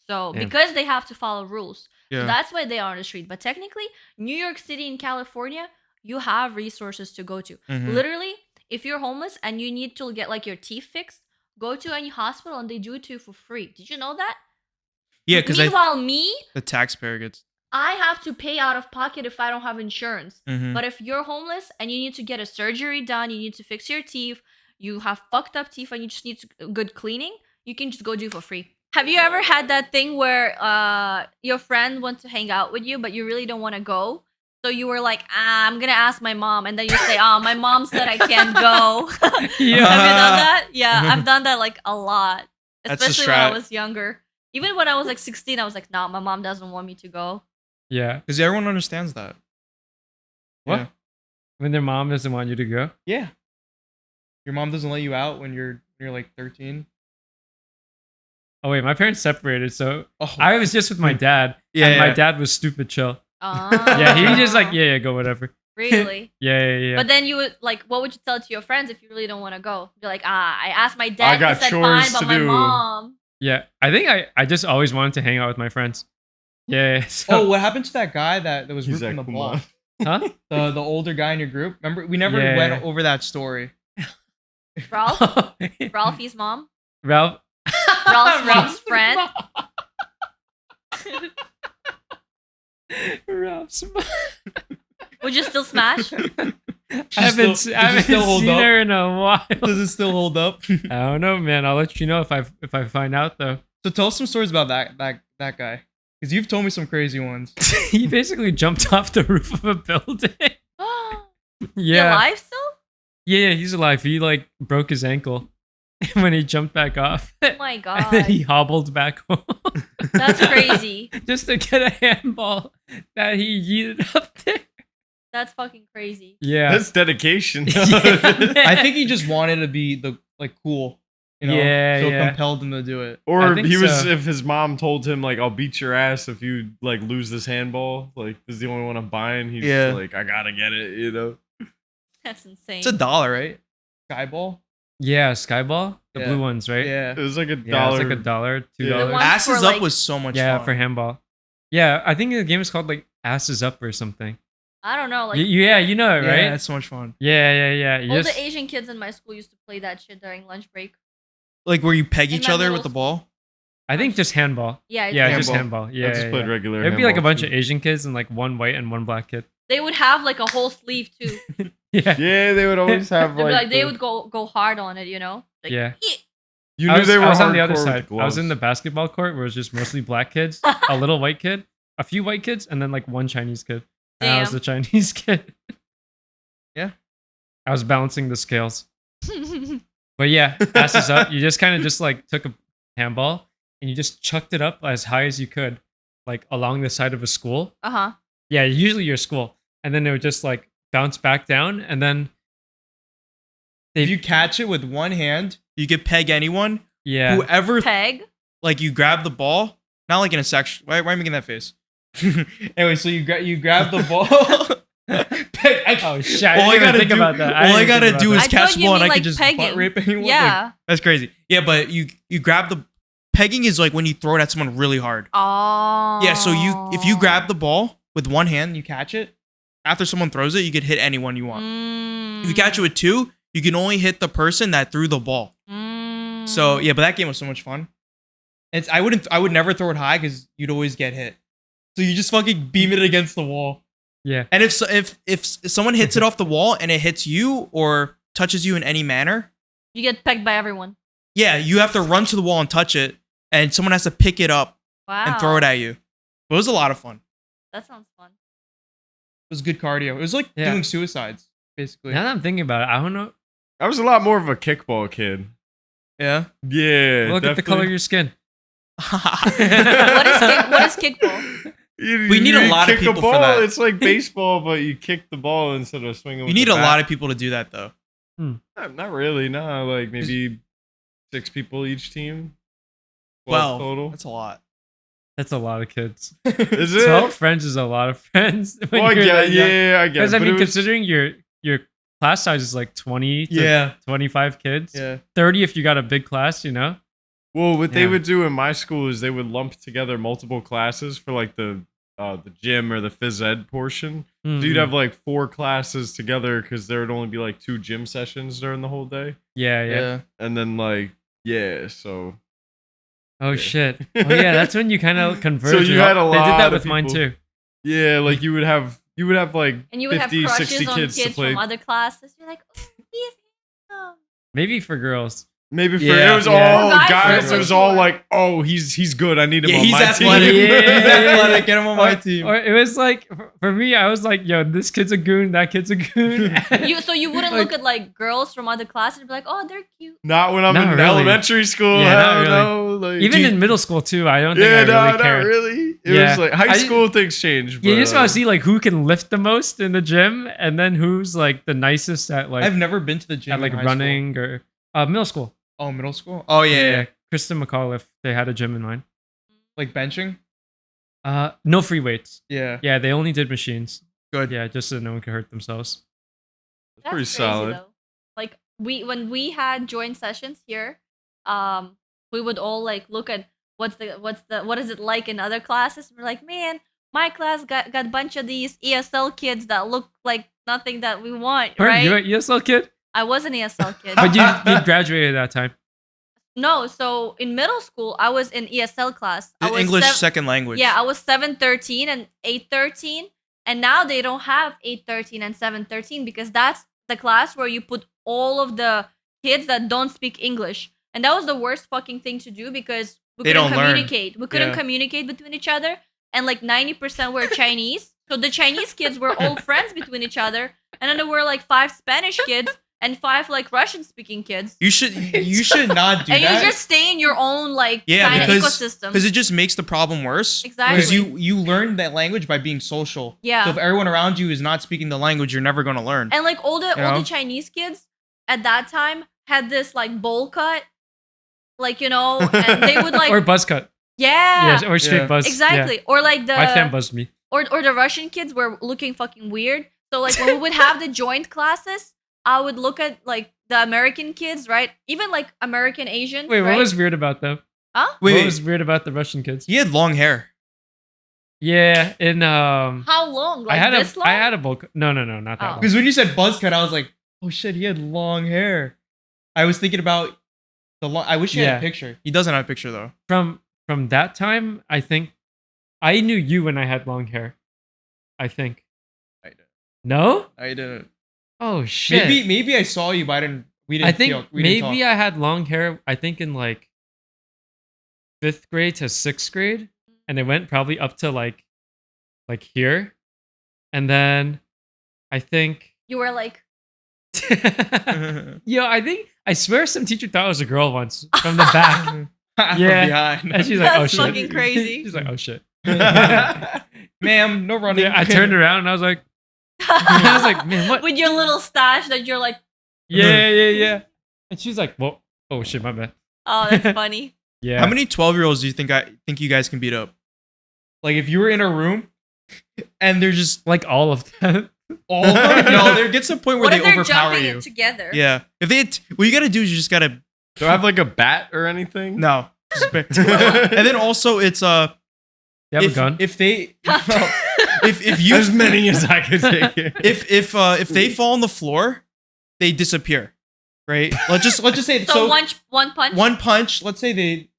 [SPEAKER 1] So
[SPEAKER 4] Yeah.
[SPEAKER 1] because they have to follow rules.
[SPEAKER 2] yeah.
[SPEAKER 1] So that's why they are on the street. But technically, New York City and California, you have resources to go to.
[SPEAKER 2] Mhm.
[SPEAKER 1] Literally, if you're homeless and you need to get like your teeth fixed, go to any hospital and they do it to you for free. Did you know that?
[SPEAKER 2] Yeah, because
[SPEAKER 1] Meanwhile, me,
[SPEAKER 2] the taxpayer gets.
[SPEAKER 1] I have to pay out of pocket if I don't have insurance.
[SPEAKER 2] Mhm.
[SPEAKER 1] But if you're homeless and you need to get a surgery done, you need to fix your teeth, you have fucked up teeth and you just need good cleaning, you can just go do it for free. Have you ever had that thing where your friend wants to hang out with you, but you really don't want to go? So you were like, I'm going to ask my mom. And then you say, my mom said I can't go. Have you done that? Yeah, I've done that like a lot.
[SPEAKER 2] That's a
[SPEAKER 1] Especially when I
[SPEAKER 2] strat.
[SPEAKER 1] was younger. Even when I was like 16, I was like, nah, my mom doesn't want me to go.
[SPEAKER 4] Yeah.
[SPEAKER 2] Because everyone understands that.
[SPEAKER 4] What?
[SPEAKER 2] Yeah.
[SPEAKER 4] When their mom doesn't want you to go?
[SPEAKER 2] Yeah. Your mom doesn't let you out when you're like 13.
[SPEAKER 4] Oh, wait, my parents separated. So
[SPEAKER 2] Oh,
[SPEAKER 4] I was just with my dad.
[SPEAKER 2] Yeah,
[SPEAKER 4] and my
[SPEAKER 2] yeah.
[SPEAKER 4] dad was stupid chill.
[SPEAKER 1] Ah.
[SPEAKER 4] Yeah, he just like, yeah, go, whatever.
[SPEAKER 1] Really?
[SPEAKER 4] Yeah.
[SPEAKER 1] But then you would like, what would you tell to your friends if you really don't want to go? You're like, I asked my dad.
[SPEAKER 3] I got
[SPEAKER 1] he said
[SPEAKER 3] chores
[SPEAKER 1] fine, but
[SPEAKER 3] to
[SPEAKER 1] my
[SPEAKER 3] do."
[SPEAKER 1] mom.
[SPEAKER 4] Yeah, I think I just always wanted to hang out with my friends. Yeah.
[SPEAKER 2] Oh,
[SPEAKER 4] So,
[SPEAKER 2] what happened to that guy that was
[SPEAKER 3] He's
[SPEAKER 2] roofing
[SPEAKER 3] like,
[SPEAKER 2] the
[SPEAKER 3] "Come on."
[SPEAKER 2] block?
[SPEAKER 4] huh?
[SPEAKER 2] The older guy in your group? Remember, we never
[SPEAKER 4] Yeah.
[SPEAKER 2] went over that story.
[SPEAKER 1] Ralph? Ralphie's mom?
[SPEAKER 4] Ralph.
[SPEAKER 1] Ralph's friend?
[SPEAKER 4] Ralph's mom.
[SPEAKER 1] Would you still smash?
[SPEAKER 4] I haven't
[SPEAKER 2] still hold
[SPEAKER 4] seen
[SPEAKER 2] up?
[SPEAKER 4] her in a while.
[SPEAKER 2] Does it still hold up?
[SPEAKER 4] I don't know, man. I'll let you know if I find out though.
[SPEAKER 2] So tell us some stories about that guy, because you've told me some crazy ones.
[SPEAKER 4] He basically jumped off the roof of a building.
[SPEAKER 1] You
[SPEAKER 4] Yeah.
[SPEAKER 1] alive still?
[SPEAKER 4] Yeah, he's alive. He like broke his ankle when he jumped back off.
[SPEAKER 1] Oh my
[SPEAKER 4] And then
[SPEAKER 1] god.
[SPEAKER 4] he hobbled back home
[SPEAKER 1] That's crazy.
[SPEAKER 4] just to get a handball that he yeeted up there.
[SPEAKER 1] That's fucking crazy.
[SPEAKER 4] Yeah.
[SPEAKER 3] That's dedication.
[SPEAKER 4] Yeah, man.
[SPEAKER 2] I think he just wanted to be cool, you know.
[SPEAKER 4] Yeah,
[SPEAKER 2] so it
[SPEAKER 4] yeah.
[SPEAKER 2] compelled him to do it.
[SPEAKER 3] Or
[SPEAKER 4] I think
[SPEAKER 3] he was
[SPEAKER 4] so.
[SPEAKER 3] if his mom told him like, "I'll beat your ass if you like lose this handball." Like, this is the only one I'm buying. He's
[SPEAKER 2] Yeah.
[SPEAKER 3] like, "I gotta get it," you know.
[SPEAKER 1] That's insane.
[SPEAKER 2] It's $1, right? Skyball.
[SPEAKER 4] Yeah, Skyball, the
[SPEAKER 2] Yeah.
[SPEAKER 4] blue ones, right?
[SPEAKER 2] Yeah.
[SPEAKER 3] It was like $1.
[SPEAKER 4] Yeah, it's like $1, $2.
[SPEAKER 3] Yeah.
[SPEAKER 1] The one-
[SPEAKER 2] Asses
[SPEAKER 1] for,
[SPEAKER 2] Up
[SPEAKER 1] like-
[SPEAKER 2] was so much
[SPEAKER 4] Yeah,
[SPEAKER 2] fun.
[SPEAKER 4] for handball. Yeah, I think the game is called like Asses Up or something.
[SPEAKER 1] I don't know. Like
[SPEAKER 4] Yeah, you know it,
[SPEAKER 2] Yeah,
[SPEAKER 4] right?
[SPEAKER 2] it's so much fun.
[SPEAKER 4] Yeah. You
[SPEAKER 1] all
[SPEAKER 4] just,
[SPEAKER 1] the Asian kids in my school used to play that shit during lunch break.
[SPEAKER 2] Like where you peg
[SPEAKER 1] In
[SPEAKER 2] each
[SPEAKER 1] my
[SPEAKER 2] other
[SPEAKER 1] middle
[SPEAKER 2] with the ball.
[SPEAKER 4] I think just handball.
[SPEAKER 1] Yeah, it's
[SPEAKER 4] Yeah,
[SPEAKER 1] like-
[SPEAKER 4] just
[SPEAKER 2] Handball.
[SPEAKER 4] handball. Yeah,
[SPEAKER 3] I just played regular.
[SPEAKER 4] It'd be like a
[SPEAKER 3] handball,
[SPEAKER 4] bunch
[SPEAKER 3] too.
[SPEAKER 4] of Asian kids and like one white and one black kid.
[SPEAKER 1] they would have like a whole sleeve too.
[SPEAKER 4] Yeah.
[SPEAKER 3] Yeah, they would always have
[SPEAKER 1] They'd be
[SPEAKER 3] like.
[SPEAKER 1] like they
[SPEAKER 3] the-
[SPEAKER 1] would go hard on it, you know? Like,
[SPEAKER 4] Yeah.
[SPEAKER 3] You
[SPEAKER 4] I
[SPEAKER 3] knew
[SPEAKER 4] was,
[SPEAKER 3] they were
[SPEAKER 4] I was on the other
[SPEAKER 3] hardcore with
[SPEAKER 4] side. I was in the
[SPEAKER 3] gloves.
[SPEAKER 4] basketball court where it was just mostly black kids, a little white kid, a few white kids, and then like one Chinese kid. And I was
[SPEAKER 1] Damn.
[SPEAKER 4] the Chinese kid.
[SPEAKER 2] Yeah.
[SPEAKER 4] I was balancing the scales. But yeah, Asses Up. You just kind of just like took a handball and you just chucked it up as high as you could, like along the side of a school.
[SPEAKER 1] Uh-huh.
[SPEAKER 4] Yeah, usually your school. And then it would just like bounce back down. And then
[SPEAKER 2] If you catch it with one hand, you could peg anyone.
[SPEAKER 4] yeah.
[SPEAKER 2] Whoever,
[SPEAKER 1] Peg.
[SPEAKER 2] like, you grab the ball, not like in a section. Why am I making that face? Anyway, so you grab the ball,
[SPEAKER 4] Oh shit! I
[SPEAKER 2] All I
[SPEAKER 4] didn't even
[SPEAKER 2] gotta
[SPEAKER 4] think
[SPEAKER 2] do,
[SPEAKER 4] about that.
[SPEAKER 2] all I gotta do is
[SPEAKER 1] I
[SPEAKER 2] catch
[SPEAKER 1] thought
[SPEAKER 2] the
[SPEAKER 1] you
[SPEAKER 2] ball and
[SPEAKER 1] mean,
[SPEAKER 2] I
[SPEAKER 1] like,
[SPEAKER 2] can just
[SPEAKER 1] pegging.
[SPEAKER 2] butt rape anyone. Like,
[SPEAKER 1] Yeah.
[SPEAKER 2] that's crazy. Yeah, but you grab the pegging is like when you throw it at someone really hard.
[SPEAKER 1] Oh.
[SPEAKER 2] Yeah, so if you grab the ball with one hand, you catch it. After someone throws it, you could hit anyone you want. If you catch it with two, you can only hit the person that threw the ball. So yeah, but that game was so much fun. I would never throw it high because you'd always get hit. So you just fucking beam it against the wall.
[SPEAKER 4] Yeah.
[SPEAKER 2] And if someone hits it off the wall and it hits you or touches you in any manner,
[SPEAKER 1] you get pegged by everyone.
[SPEAKER 2] yeah, you have to run to the wall and touch it, and someone has to pick it up
[SPEAKER 1] Wow.
[SPEAKER 2] and throw it at you. It was a lot of fun.
[SPEAKER 1] That sounds fun.
[SPEAKER 2] It was good cardio. It was like
[SPEAKER 4] Yeah.
[SPEAKER 2] doing suicides, basically.
[SPEAKER 4] Now that I'm thinking about it, I don't know.
[SPEAKER 3] I was a lot more of a kickball kid.
[SPEAKER 2] Yeah.
[SPEAKER 3] Yeah.
[SPEAKER 4] Look at the color of
[SPEAKER 3] definitely.
[SPEAKER 4] your skin.
[SPEAKER 1] What is kickball?
[SPEAKER 2] We need a
[SPEAKER 3] You
[SPEAKER 2] lot of
[SPEAKER 3] kick
[SPEAKER 2] people for
[SPEAKER 3] ball.
[SPEAKER 2] that.
[SPEAKER 3] It's like baseball, but you kick the ball instead of swinging.
[SPEAKER 2] You
[SPEAKER 3] with
[SPEAKER 2] need
[SPEAKER 3] the
[SPEAKER 2] a
[SPEAKER 3] bat.
[SPEAKER 2] lot of people to do that, though.
[SPEAKER 3] Not really. No, like maybe 6 people each team.
[SPEAKER 2] 12
[SPEAKER 3] total.
[SPEAKER 2] That's a lot.
[SPEAKER 4] That's a lot of kids.
[SPEAKER 3] Is it?
[SPEAKER 4] 12 friends is a lot of friends. when
[SPEAKER 3] Well, I
[SPEAKER 4] you're
[SPEAKER 3] get.
[SPEAKER 4] that young.
[SPEAKER 3] Yeah, I guess.
[SPEAKER 4] Because I
[SPEAKER 3] but
[SPEAKER 4] mean,
[SPEAKER 3] it was-
[SPEAKER 4] considering your class size is like 20 to
[SPEAKER 2] Yeah.
[SPEAKER 4] 25 kids,
[SPEAKER 2] Yeah.
[SPEAKER 4] 30 if you got a big class, you know?
[SPEAKER 3] Well, what they
[SPEAKER 4] Yeah.
[SPEAKER 3] would do in my school is they would lump together multiple classes for like the gym or the phys ed portion. So
[SPEAKER 4] Mhm.
[SPEAKER 3] you'd have like 4 classes together because there would only be like 2 gym sessions during the whole day.
[SPEAKER 4] Yeah.
[SPEAKER 3] And then like so
[SPEAKER 4] Oh
[SPEAKER 3] Yeah.
[SPEAKER 4] shit. Oh yeah, that's when you kind of converge.
[SPEAKER 3] So you had a
[SPEAKER 4] They did
[SPEAKER 3] lot
[SPEAKER 4] that
[SPEAKER 3] of
[SPEAKER 4] with mine
[SPEAKER 3] people.
[SPEAKER 4] too.
[SPEAKER 3] yeah, like you would have like
[SPEAKER 1] And you would
[SPEAKER 3] 50,
[SPEAKER 1] have
[SPEAKER 3] 60
[SPEAKER 1] crushes on
[SPEAKER 3] kids
[SPEAKER 1] kids
[SPEAKER 3] to play.
[SPEAKER 1] from other classes. You're like, oh, he's handsome.
[SPEAKER 4] Maybe for girls.
[SPEAKER 3] Maybe for
[SPEAKER 2] Yeah.
[SPEAKER 3] it was
[SPEAKER 4] Yeah.
[SPEAKER 3] all
[SPEAKER 1] For guys,
[SPEAKER 3] guys.
[SPEAKER 1] for
[SPEAKER 3] It was all
[SPEAKER 1] sure.
[SPEAKER 3] like, oh, he's good. I need him
[SPEAKER 2] Yeah,
[SPEAKER 3] on
[SPEAKER 2] he's
[SPEAKER 3] my
[SPEAKER 2] athletic.
[SPEAKER 3] team.
[SPEAKER 4] Yeah.
[SPEAKER 2] He's athletic. Get him on my team.
[SPEAKER 4] Or it was like for me, I was like, yo, this kid's a goon, that kid's a goon.
[SPEAKER 1] So you wouldn't
[SPEAKER 4] Like-
[SPEAKER 1] look at like girls from other classes and be like, oh, they're cute.
[SPEAKER 3] Not when I'm
[SPEAKER 4] Not
[SPEAKER 3] in
[SPEAKER 4] really.
[SPEAKER 3] elementary school.
[SPEAKER 4] Yeah, not
[SPEAKER 3] Hell
[SPEAKER 4] really.
[SPEAKER 3] no. Like,
[SPEAKER 4] Even
[SPEAKER 2] Dude.
[SPEAKER 4] in middle school too, I don't think
[SPEAKER 3] yeah,
[SPEAKER 4] I
[SPEAKER 3] no,
[SPEAKER 4] really
[SPEAKER 3] not
[SPEAKER 4] cared.
[SPEAKER 3] really. It
[SPEAKER 4] Yeah.
[SPEAKER 3] was like high
[SPEAKER 4] I-
[SPEAKER 3] school things changed.
[SPEAKER 4] You
[SPEAKER 3] but,
[SPEAKER 4] just want to see like who can lift the most in the gym, and then who's like the nicest at like
[SPEAKER 2] I've never been to the gym.
[SPEAKER 4] at like
[SPEAKER 2] in high
[SPEAKER 4] running or middle school.
[SPEAKER 2] School. Oh, middle school. Oh yeah.
[SPEAKER 4] Kristen McAuliffe, they had a gym in mine.
[SPEAKER 2] Like benching.
[SPEAKER 4] No free weights.
[SPEAKER 2] Yeah.
[SPEAKER 4] Yeah, they only did machines.
[SPEAKER 2] Good.
[SPEAKER 4] Yeah, just so no one could hurt themselves.
[SPEAKER 1] That's
[SPEAKER 3] pretty
[SPEAKER 1] crazy,
[SPEAKER 3] solid.
[SPEAKER 1] though. Like when we had joint sessions here, we would all like look at what is it like in other classes. We're like, man, my class got a bunch of these ESL kids that look like nothing that we want,
[SPEAKER 4] Right?
[SPEAKER 1] right?
[SPEAKER 4] You an ESL kid?
[SPEAKER 1] I was an ESL kid.
[SPEAKER 4] But you graduated that time.
[SPEAKER 1] No, so in middle school, I was in ESL class. I was
[SPEAKER 2] English
[SPEAKER 1] sev-
[SPEAKER 2] second language.
[SPEAKER 1] Yeah, I was 713 and 813. And now they don't have 813 and 713 because that's the class where you put all of the kids that don't speak English. And that was the worst fucking thing to do because we
[SPEAKER 2] They
[SPEAKER 1] couldn't
[SPEAKER 2] don't learn.
[SPEAKER 1] communicate. We couldn't
[SPEAKER 2] Yeah.
[SPEAKER 1] communicate between each other. And like 90% were Chinese. So the Chinese kids were all friends between each other. And then there were like 5 Spanish kids and 5 like Russian speaking kids.
[SPEAKER 2] You should not do
[SPEAKER 1] And
[SPEAKER 2] that.
[SPEAKER 1] you just stay in your own like
[SPEAKER 2] Yeah,
[SPEAKER 1] kind of
[SPEAKER 2] because
[SPEAKER 1] ecosystem.
[SPEAKER 2] it just makes the problem worse.
[SPEAKER 1] Exactly.
[SPEAKER 2] Because you learn that language by being social.
[SPEAKER 1] Yeah.
[SPEAKER 2] So if everyone around you is not speaking the language, you're never gonna learn.
[SPEAKER 1] And like all
[SPEAKER 2] You
[SPEAKER 1] the
[SPEAKER 2] know?
[SPEAKER 1] Chinese kids at that time had this like bowl cut, like and they would like
[SPEAKER 4] Or buzz cut.
[SPEAKER 1] yeah,
[SPEAKER 4] Yeah, or straight
[SPEAKER 2] Yeah.
[SPEAKER 4] buzz.
[SPEAKER 1] exactly. Or like
[SPEAKER 4] Yeah. My fan buzzed me.
[SPEAKER 1] or the Russian kids were looking fucking weird. So like when we would have the joint classes, I would look at like the American kids, right? Even like American Asians.
[SPEAKER 4] Wait,
[SPEAKER 1] right?
[SPEAKER 4] what was weird about them?
[SPEAKER 1] Huh?
[SPEAKER 2] Wait,
[SPEAKER 4] What
[SPEAKER 2] wait.
[SPEAKER 4] was weird about the Russian kids?
[SPEAKER 2] He had long hair.
[SPEAKER 4] Yeah, in
[SPEAKER 1] How long? Like
[SPEAKER 4] I had
[SPEAKER 1] this long?
[SPEAKER 4] I had a bulk. No, not that
[SPEAKER 1] Oh.
[SPEAKER 4] long.
[SPEAKER 2] Because when you said buzz cut, I was like, oh shit, he had long hair. I was thinking about the long. I wish he had
[SPEAKER 4] Yeah.
[SPEAKER 2] a picture. He doesn't have a picture though.
[SPEAKER 4] From that time, I think I knew you when I had long hair. I think.
[SPEAKER 2] I didn't.
[SPEAKER 4] No?
[SPEAKER 2] I didn't.
[SPEAKER 4] Oh shit.
[SPEAKER 2] Maybe I saw you, but I didn't. We didn't.
[SPEAKER 4] I think
[SPEAKER 2] we didn't
[SPEAKER 4] maybe
[SPEAKER 2] talk.
[SPEAKER 4] I had long hair. I think in like 5th grade to 6th grade, and it went probably up to like here, and then I think
[SPEAKER 1] You were like,
[SPEAKER 4] yo, I swear some teacher thought I was a girl once from the back,
[SPEAKER 2] From
[SPEAKER 4] Yeah.
[SPEAKER 2] behind.
[SPEAKER 4] and she's like,
[SPEAKER 1] That's
[SPEAKER 4] oh shit,
[SPEAKER 1] fucking crazy.
[SPEAKER 4] She's like, oh shit.
[SPEAKER 2] Ma'am, no running.
[SPEAKER 4] Yeah, I turned around and I was like, I was like, man, what?
[SPEAKER 1] with your little stash that you're like,
[SPEAKER 4] Yeah. And she's like, well, oh shit, my bad.
[SPEAKER 1] oh, that's funny.
[SPEAKER 4] Yeah.
[SPEAKER 2] How many 12-year-olds do you think you guys can beat up? Like if you were in a room and they're just
[SPEAKER 4] Like all of them.
[SPEAKER 2] All of them? No, there gets to a point where
[SPEAKER 1] What
[SPEAKER 2] they
[SPEAKER 1] if they're
[SPEAKER 2] overpower
[SPEAKER 1] jumping
[SPEAKER 2] you.
[SPEAKER 1] in together?
[SPEAKER 2] Yeah. If they, what you gotta do is you just gotta.
[SPEAKER 3] Do I have like a bat or anything?
[SPEAKER 2] No. Just and then also it's
[SPEAKER 4] You have
[SPEAKER 2] if,
[SPEAKER 4] a gun?
[SPEAKER 2] if they if you
[SPEAKER 3] As many as I could take.
[SPEAKER 2] if they fall on the floor, they disappear. Right? Let's just say
[SPEAKER 1] So, one punch.
[SPEAKER 2] one punch. Let's say they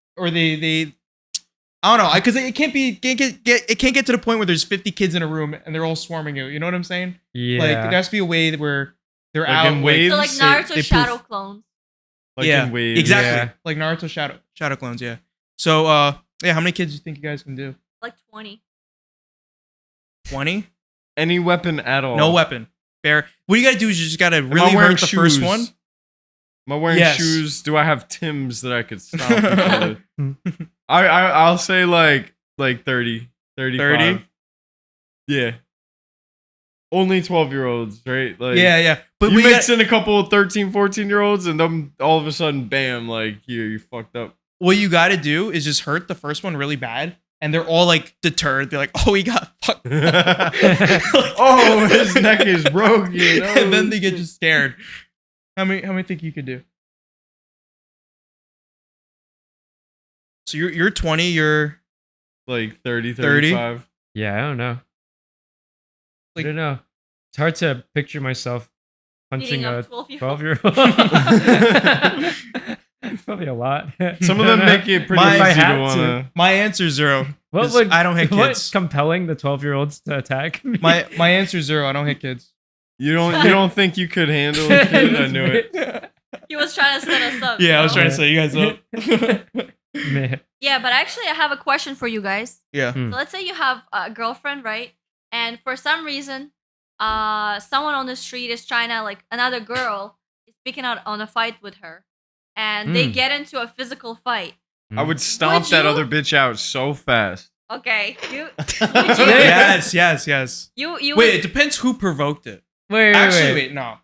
[SPEAKER 2] I don't know, because it can't get to the point where there's 50 kids in a room and they're all swarming you. You know what I'm saying?
[SPEAKER 4] Yeah.
[SPEAKER 2] Like there has to be a way where they're
[SPEAKER 3] Like
[SPEAKER 2] out
[SPEAKER 3] in waves?
[SPEAKER 1] So like Naruto
[SPEAKER 2] they
[SPEAKER 1] shadow
[SPEAKER 2] poof.
[SPEAKER 1] clones.
[SPEAKER 3] Like
[SPEAKER 2] yeah,
[SPEAKER 3] in waves.
[SPEAKER 2] exactly.
[SPEAKER 4] Yeah.
[SPEAKER 2] Like Naruto shadow clones. Yeah. So yeah, how many kids do you think you guys can do?
[SPEAKER 1] Like 20.
[SPEAKER 2] 20?
[SPEAKER 3] Any weapon at all.
[SPEAKER 2] No weapon. Fair. What you gotta do is you just gotta
[SPEAKER 3] Am I
[SPEAKER 2] really
[SPEAKER 3] wearing
[SPEAKER 2] hurt the first
[SPEAKER 3] shoes?
[SPEAKER 2] one.
[SPEAKER 3] Am I wearing
[SPEAKER 2] Yes.
[SPEAKER 3] shoes? Do I have Timbs that I could stomp people with? I'll say like 30. 35.
[SPEAKER 2] 30?
[SPEAKER 3] Yeah. Only 12-year-olds, right? Like
[SPEAKER 2] Yeah. But
[SPEAKER 3] you
[SPEAKER 2] we
[SPEAKER 3] mix
[SPEAKER 2] gotta,
[SPEAKER 3] in a couple of 13, 14-year-olds and then all of a sudden, bam, like you fucked up.
[SPEAKER 2] what you gotta do is just hurt the first one really bad, and they're all like deterred. They're like, oh, he got fucked.
[SPEAKER 3] Oh, his neck is broken.
[SPEAKER 2] And then they get just scared. How many think you could do? So you're 20, you're
[SPEAKER 3] like 30,
[SPEAKER 2] 30?
[SPEAKER 3] 35.
[SPEAKER 4] Yeah, I don't know.
[SPEAKER 2] Like-
[SPEAKER 4] I don't know. It's hard to picture myself punching
[SPEAKER 1] Beating
[SPEAKER 4] a
[SPEAKER 1] up
[SPEAKER 4] 12-year-old. Probably a lot.
[SPEAKER 3] Some of them make it pretty
[SPEAKER 2] My-
[SPEAKER 3] easy
[SPEAKER 4] If I
[SPEAKER 3] to
[SPEAKER 4] had
[SPEAKER 3] wanna.
[SPEAKER 2] my answer's 0.
[SPEAKER 4] What
[SPEAKER 2] 'Cause
[SPEAKER 4] would
[SPEAKER 2] I don't hit
[SPEAKER 4] What's
[SPEAKER 2] kids.
[SPEAKER 4] compelling the 12-year-olds to attack me?
[SPEAKER 2] My answer's 0. I don't hit kids.
[SPEAKER 3] You don't think you could handle a kid? I knew it.
[SPEAKER 1] He was trying to set us up.
[SPEAKER 2] Yeah, I was
[SPEAKER 1] so-
[SPEAKER 2] trying to set you guys up.
[SPEAKER 4] Man.
[SPEAKER 1] Yeah, but actually, I have a question for you guys.
[SPEAKER 2] Yeah.
[SPEAKER 4] Hmm.
[SPEAKER 1] So let's say you have a girlfriend, right? And for some reason, someone on the street is trying to, like, another girl is picking out on a fight with her, and they
[SPEAKER 4] Hmm.
[SPEAKER 1] get into a physical fight.
[SPEAKER 3] I would stomp
[SPEAKER 1] Would
[SPEAKER 3] that
[SPEAKER 1] you?
[SPEAKER 3] other bitch out so fast.
[SPEAKER 1] Okay, you
[SPEAKER 2] Yes.
[SPEAKER 1] you
[SPEAKER 2] Wait,
[SPEAKER 1] would-
[SPEAKER 2] it depends who provoked it.
[SPEAKER 4] Wait.
[SPEAKER 2] Actually, wait, no.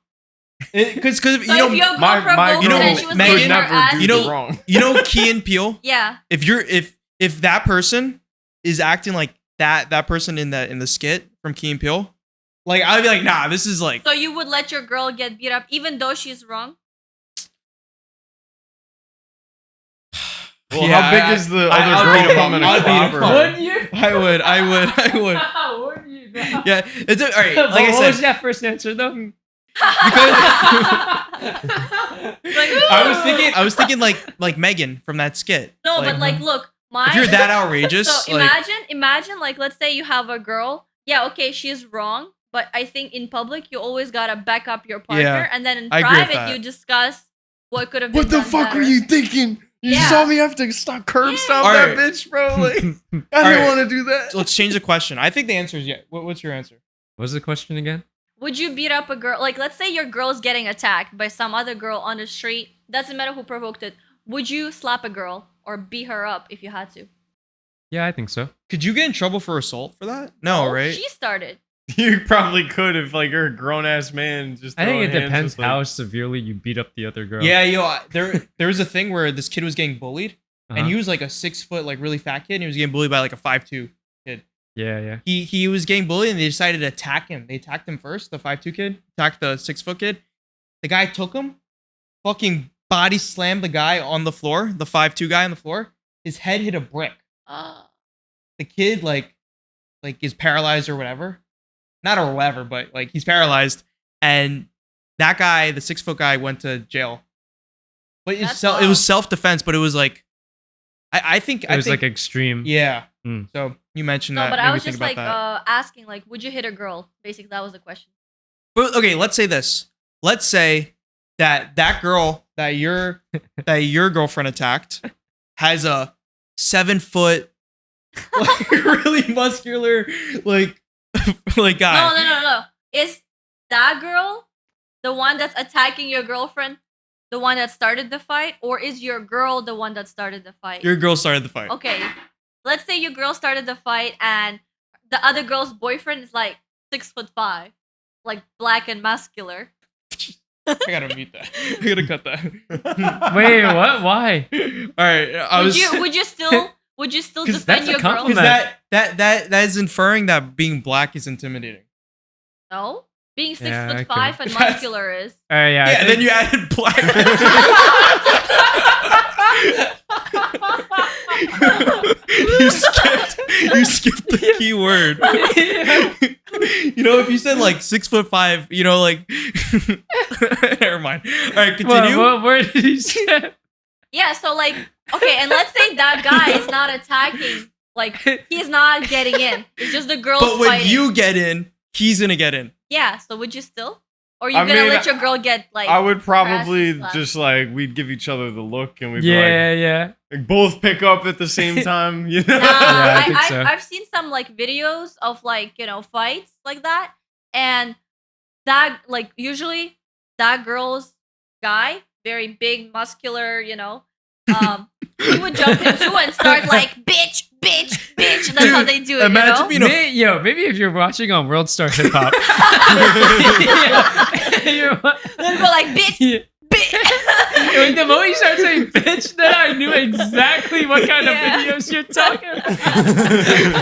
[SPEAKER 2] Because
[SPEAKER 1] So
[SPEAKER 2] you know
[SPEAKER 1] if your girl
[SPEAKER 3] my
[SPEAKER 1] provoked
[SPEAKER 2] you know,
[SPEAKER 1] it and she was
[SPEAKER 2] Megan-
[SPEAKER 1] getting her
[SPEAKER 3] never
[SPEAKER 1] ass
[SPEAKER 3] do
[SPEAKER 2] you know-
[SPEAKER 1] beat,
[SPEAKER 3] wrong.
[SPEAKER 2] you know Key and Peele.
[SPEAKER 1] yeah,
[SPEAKER 2] If that person is acting like that person in the skit from Key and Peele, like I'd be like, nah, this is like
[SPEAKER 1] so you would let your girl get beat up even though she's wrong?
[SPEAKER 3] Well,
[SPEAKER 2] Yeah,
[SPEAKER 3] how big is the
[SPEAKER 2] I'll
[SPEAKER 3] other
[SPEAKER 2] beat
[SPEAKER 3] girl
[SPEAKER 2] him up.
[SPEAKER 3] coming
[SPEAKER 2] I'll
[SPEAKER 3] to
[SPEAKER 2] beat him
[SPEAKER 3] clobber
[SPEAKER 2] up.
[SPEAKER 3] her?
[SPEAKER 4] Would you?
[SPEAKER 2] I would.
[SPEAKER 4] Would you? now?
[SPEAKER 2] Yeah, it's all right.
[SPEAKER 4] But
[SPEAKER 2] Like I
[SPEAKER 4] what
[SPEAKER 2] said,
[SPEAKER 4] was that first answer though?
[SPEAKER 2] I was thinking like Megan from that skit.
[SPEAKER 1] No,
[SPEAKER 2] Like,
[SPEAKER 1] but like, look, my
[SPEAKER 2] if you're that outrageous,
[SPEAKER 1] so
[SPEAKER 2] like,
[SPEAKER 1] imagine, like, let's say you have a girl. Yeah, okay, she's wrong, but I think in public you always gotta back up your partner,
[SPEAKER 2] Yeah,
[SPEAKER 1] and then in
[SPEAKER 2] I agree with
[SPEAKER 1] private
[SPEAKER 2] that.
[SPEAKER 1] you discuss what could have been.
[SPEAKER 3] What the
[SPEAKER 1] done
[SPEAKER 3] fuck
[SPEAKER 1] better.
[SPEAKER 3] were you thinking? You
[SPEAKER 1] Yeah.
[SPEAKER 3] saw me have to stop curb stomp
[SPEAKER 2] All
[SPEAKER 3] that
[SPEAKER 2] right.
[SPEAKER 3] bitch, bro. Like, I didn't
[SPEAKER 2] right.
[SPEAKER 3] want to do that.
[SPEAKER 2] So let's change the question. I think the answer is yeah. What's your answer?
[SPEAKER 4] What was the question again?
[SPEAKER 1] Would you beat up a girl? Like, let's say your girl's getting attacked by some other girl on the street. Doesn't matter who provoked it. Would you slap a girl or beat her up if you had to?
[SPEAKER 4] Yeah, I think so.
[SPEAKER 2] Could you get in trouble for assault for that? No, right?
[SPEAKER 1] She started.
[SPEAKER 3] You probably could if like you're a grown ass man. Just
[SPEAKER 4] I think
[SPEAKER 3] throwing
[SPEAKER 4] it
[SPEAKER 3] hands
[SPEAKER 4] depends
[SPEAKER 3] with, like-
[SPEAKER 4] how severely you beat up the other girl.
[SPEAKER 2] Yeah, there was a thing where this kid was getting bullied, and
[SPEAKER 4] Uh-huh.
[SPEAKER 2] he was like a 6 foot, like really fat kid, and he was getting bullied by like a 5'2".
[SPEAKER 4] Yeah.
[SPEAKER 2] He was getting bullied, and they decided to attack him. They attacked him first. The 5'2" kid attacked the 6 foot kid. The guy took him, fucking body slammed the guy on the floor. The 5'2" guy on the floor. His head hit a brick. The kid like is paralyzed or whatever. Not or whatever, but like he's paralyzed. And that guy, the 6 foot guy, went to jail. But
[SPEAKER 1] That's
[SPEAKER 2] it
[SPEAKER 1] wild.
[SPEAKER 2] was self defense. But it was like, I think
[SPEAKER 4] It was like extreme.
[SPEAKER 2] yeah.
[SPEAKER 4] Mm.
[SPEAKER 2] So you mentioned
[SPEAKER 1] No,
[SPEAKER 2] that.
[SPEAKER 1] but
[SPEAKER 2] made
[SPEAKER 1] I
[SPEAKER 2] me
[SPEAKER 1] was
[SPEAKER 2] think
[SPEAKER 1] just
[SPEAKER 2] about
[SPEAKER 1] like
[SPEAKER 2] that.
[SPEAKER 1] asking, like, would you hit a girl? Basically, that was the question.
[SPEAKER 2] But okay, let's say this. Let's say that girl that your girlfriend attacked has a 7 foot, like, really muscular, like guy.
[SPEAKER 1] No. Is that girl the one that's attacking your girlfriend, the one that started the fight, or is your girl the one that started the fight?
[SPEAKER 2] Your girl started the fight.
[SPEAKER 1] Okay, let's say your girl started the fight and the other girl's boyfriend is like 6'5", like black and muscular.
[SPEAKER 2] I gotta mute that. I gotta cut that.
[SPEAKER 4] Wait, what? Why?
[SPEAKER 2] All right.
[SPEAKER 1] Would you still
[SPEAKER 2] 'Cause
[SPEAKER 1] defend
[SPEAKER 4] that's a
[SPEAKER 1] your girl?
[SPEAKER 2] because
[SPEAKER 4] compliment.
[SPEAKER 2] that is inferring that being black is intimidating.
[SPEAKER 1] No. Being 6'5"
[SPEAKER 4] Yeah, okay.
[SPEAKER 1] and muscular is.
[SPEAKER 4] Yeah,
[SPEAKER 2] Yeah,
[SPEAKER 4] I
[SPEAKER 2] and then
[SPEAKER 4] think-
[SPEAKER 2] you added black. you skipped the key word. You know, if you said like 6'5", you know, like never mind. All right, continue.
[SPEAKER 4] What word did he say?
[SPEAKER 1] Yeah, so like, okay, and let's say that guy is not attacking. Like, he's not getting in. It's just the girls
[SPEAKER 2] But when
[SPEAKER 1] fighting.
[SPEAKER 2] you get in, he's gonna get in.
[SPEAKER 1] Yeah, so would you still? Or you
[SPEAKER 3] I
[SPEAKER 1] gonna
[SPEAKER 3] mean,
[SPEAKER 1] let your girl get, like...
[SPEAKER 3] I would probably
[SPEAKER 1] harassed and stuff?
[SPEAKER 3] just like we'd give each other the look and we'd
[SPEAKER 4] Yeah.
[SPEAKER 3] be like both pick up at the same time. You know?
[SPEAKER 1] Nah,
[SPEAKER 4] I think so.
[SPEAKER 1] I've seen some, like, videos of, like, you know, fights like that. And that, like, usually that girl's guy, very big, muscular, you know, he would jump in too and start like, bitch, bitch, bitch. That's how they do it,
[SPEAKER 2] Imagine
[SPEAKER 1] you know?
[SPEAKER 2] being
[SPEAKER 4] Maybe if you're watching on World Star Hip Hop,
[SPEAKER 1] Then go like, bitch, bitch.
[SPEAKER 4] Like, the moment you start saying bitch, then I knew exactly what kind
[SPEAKER 1] Yeah.
[SPEAKER 4] of videos you're talking about.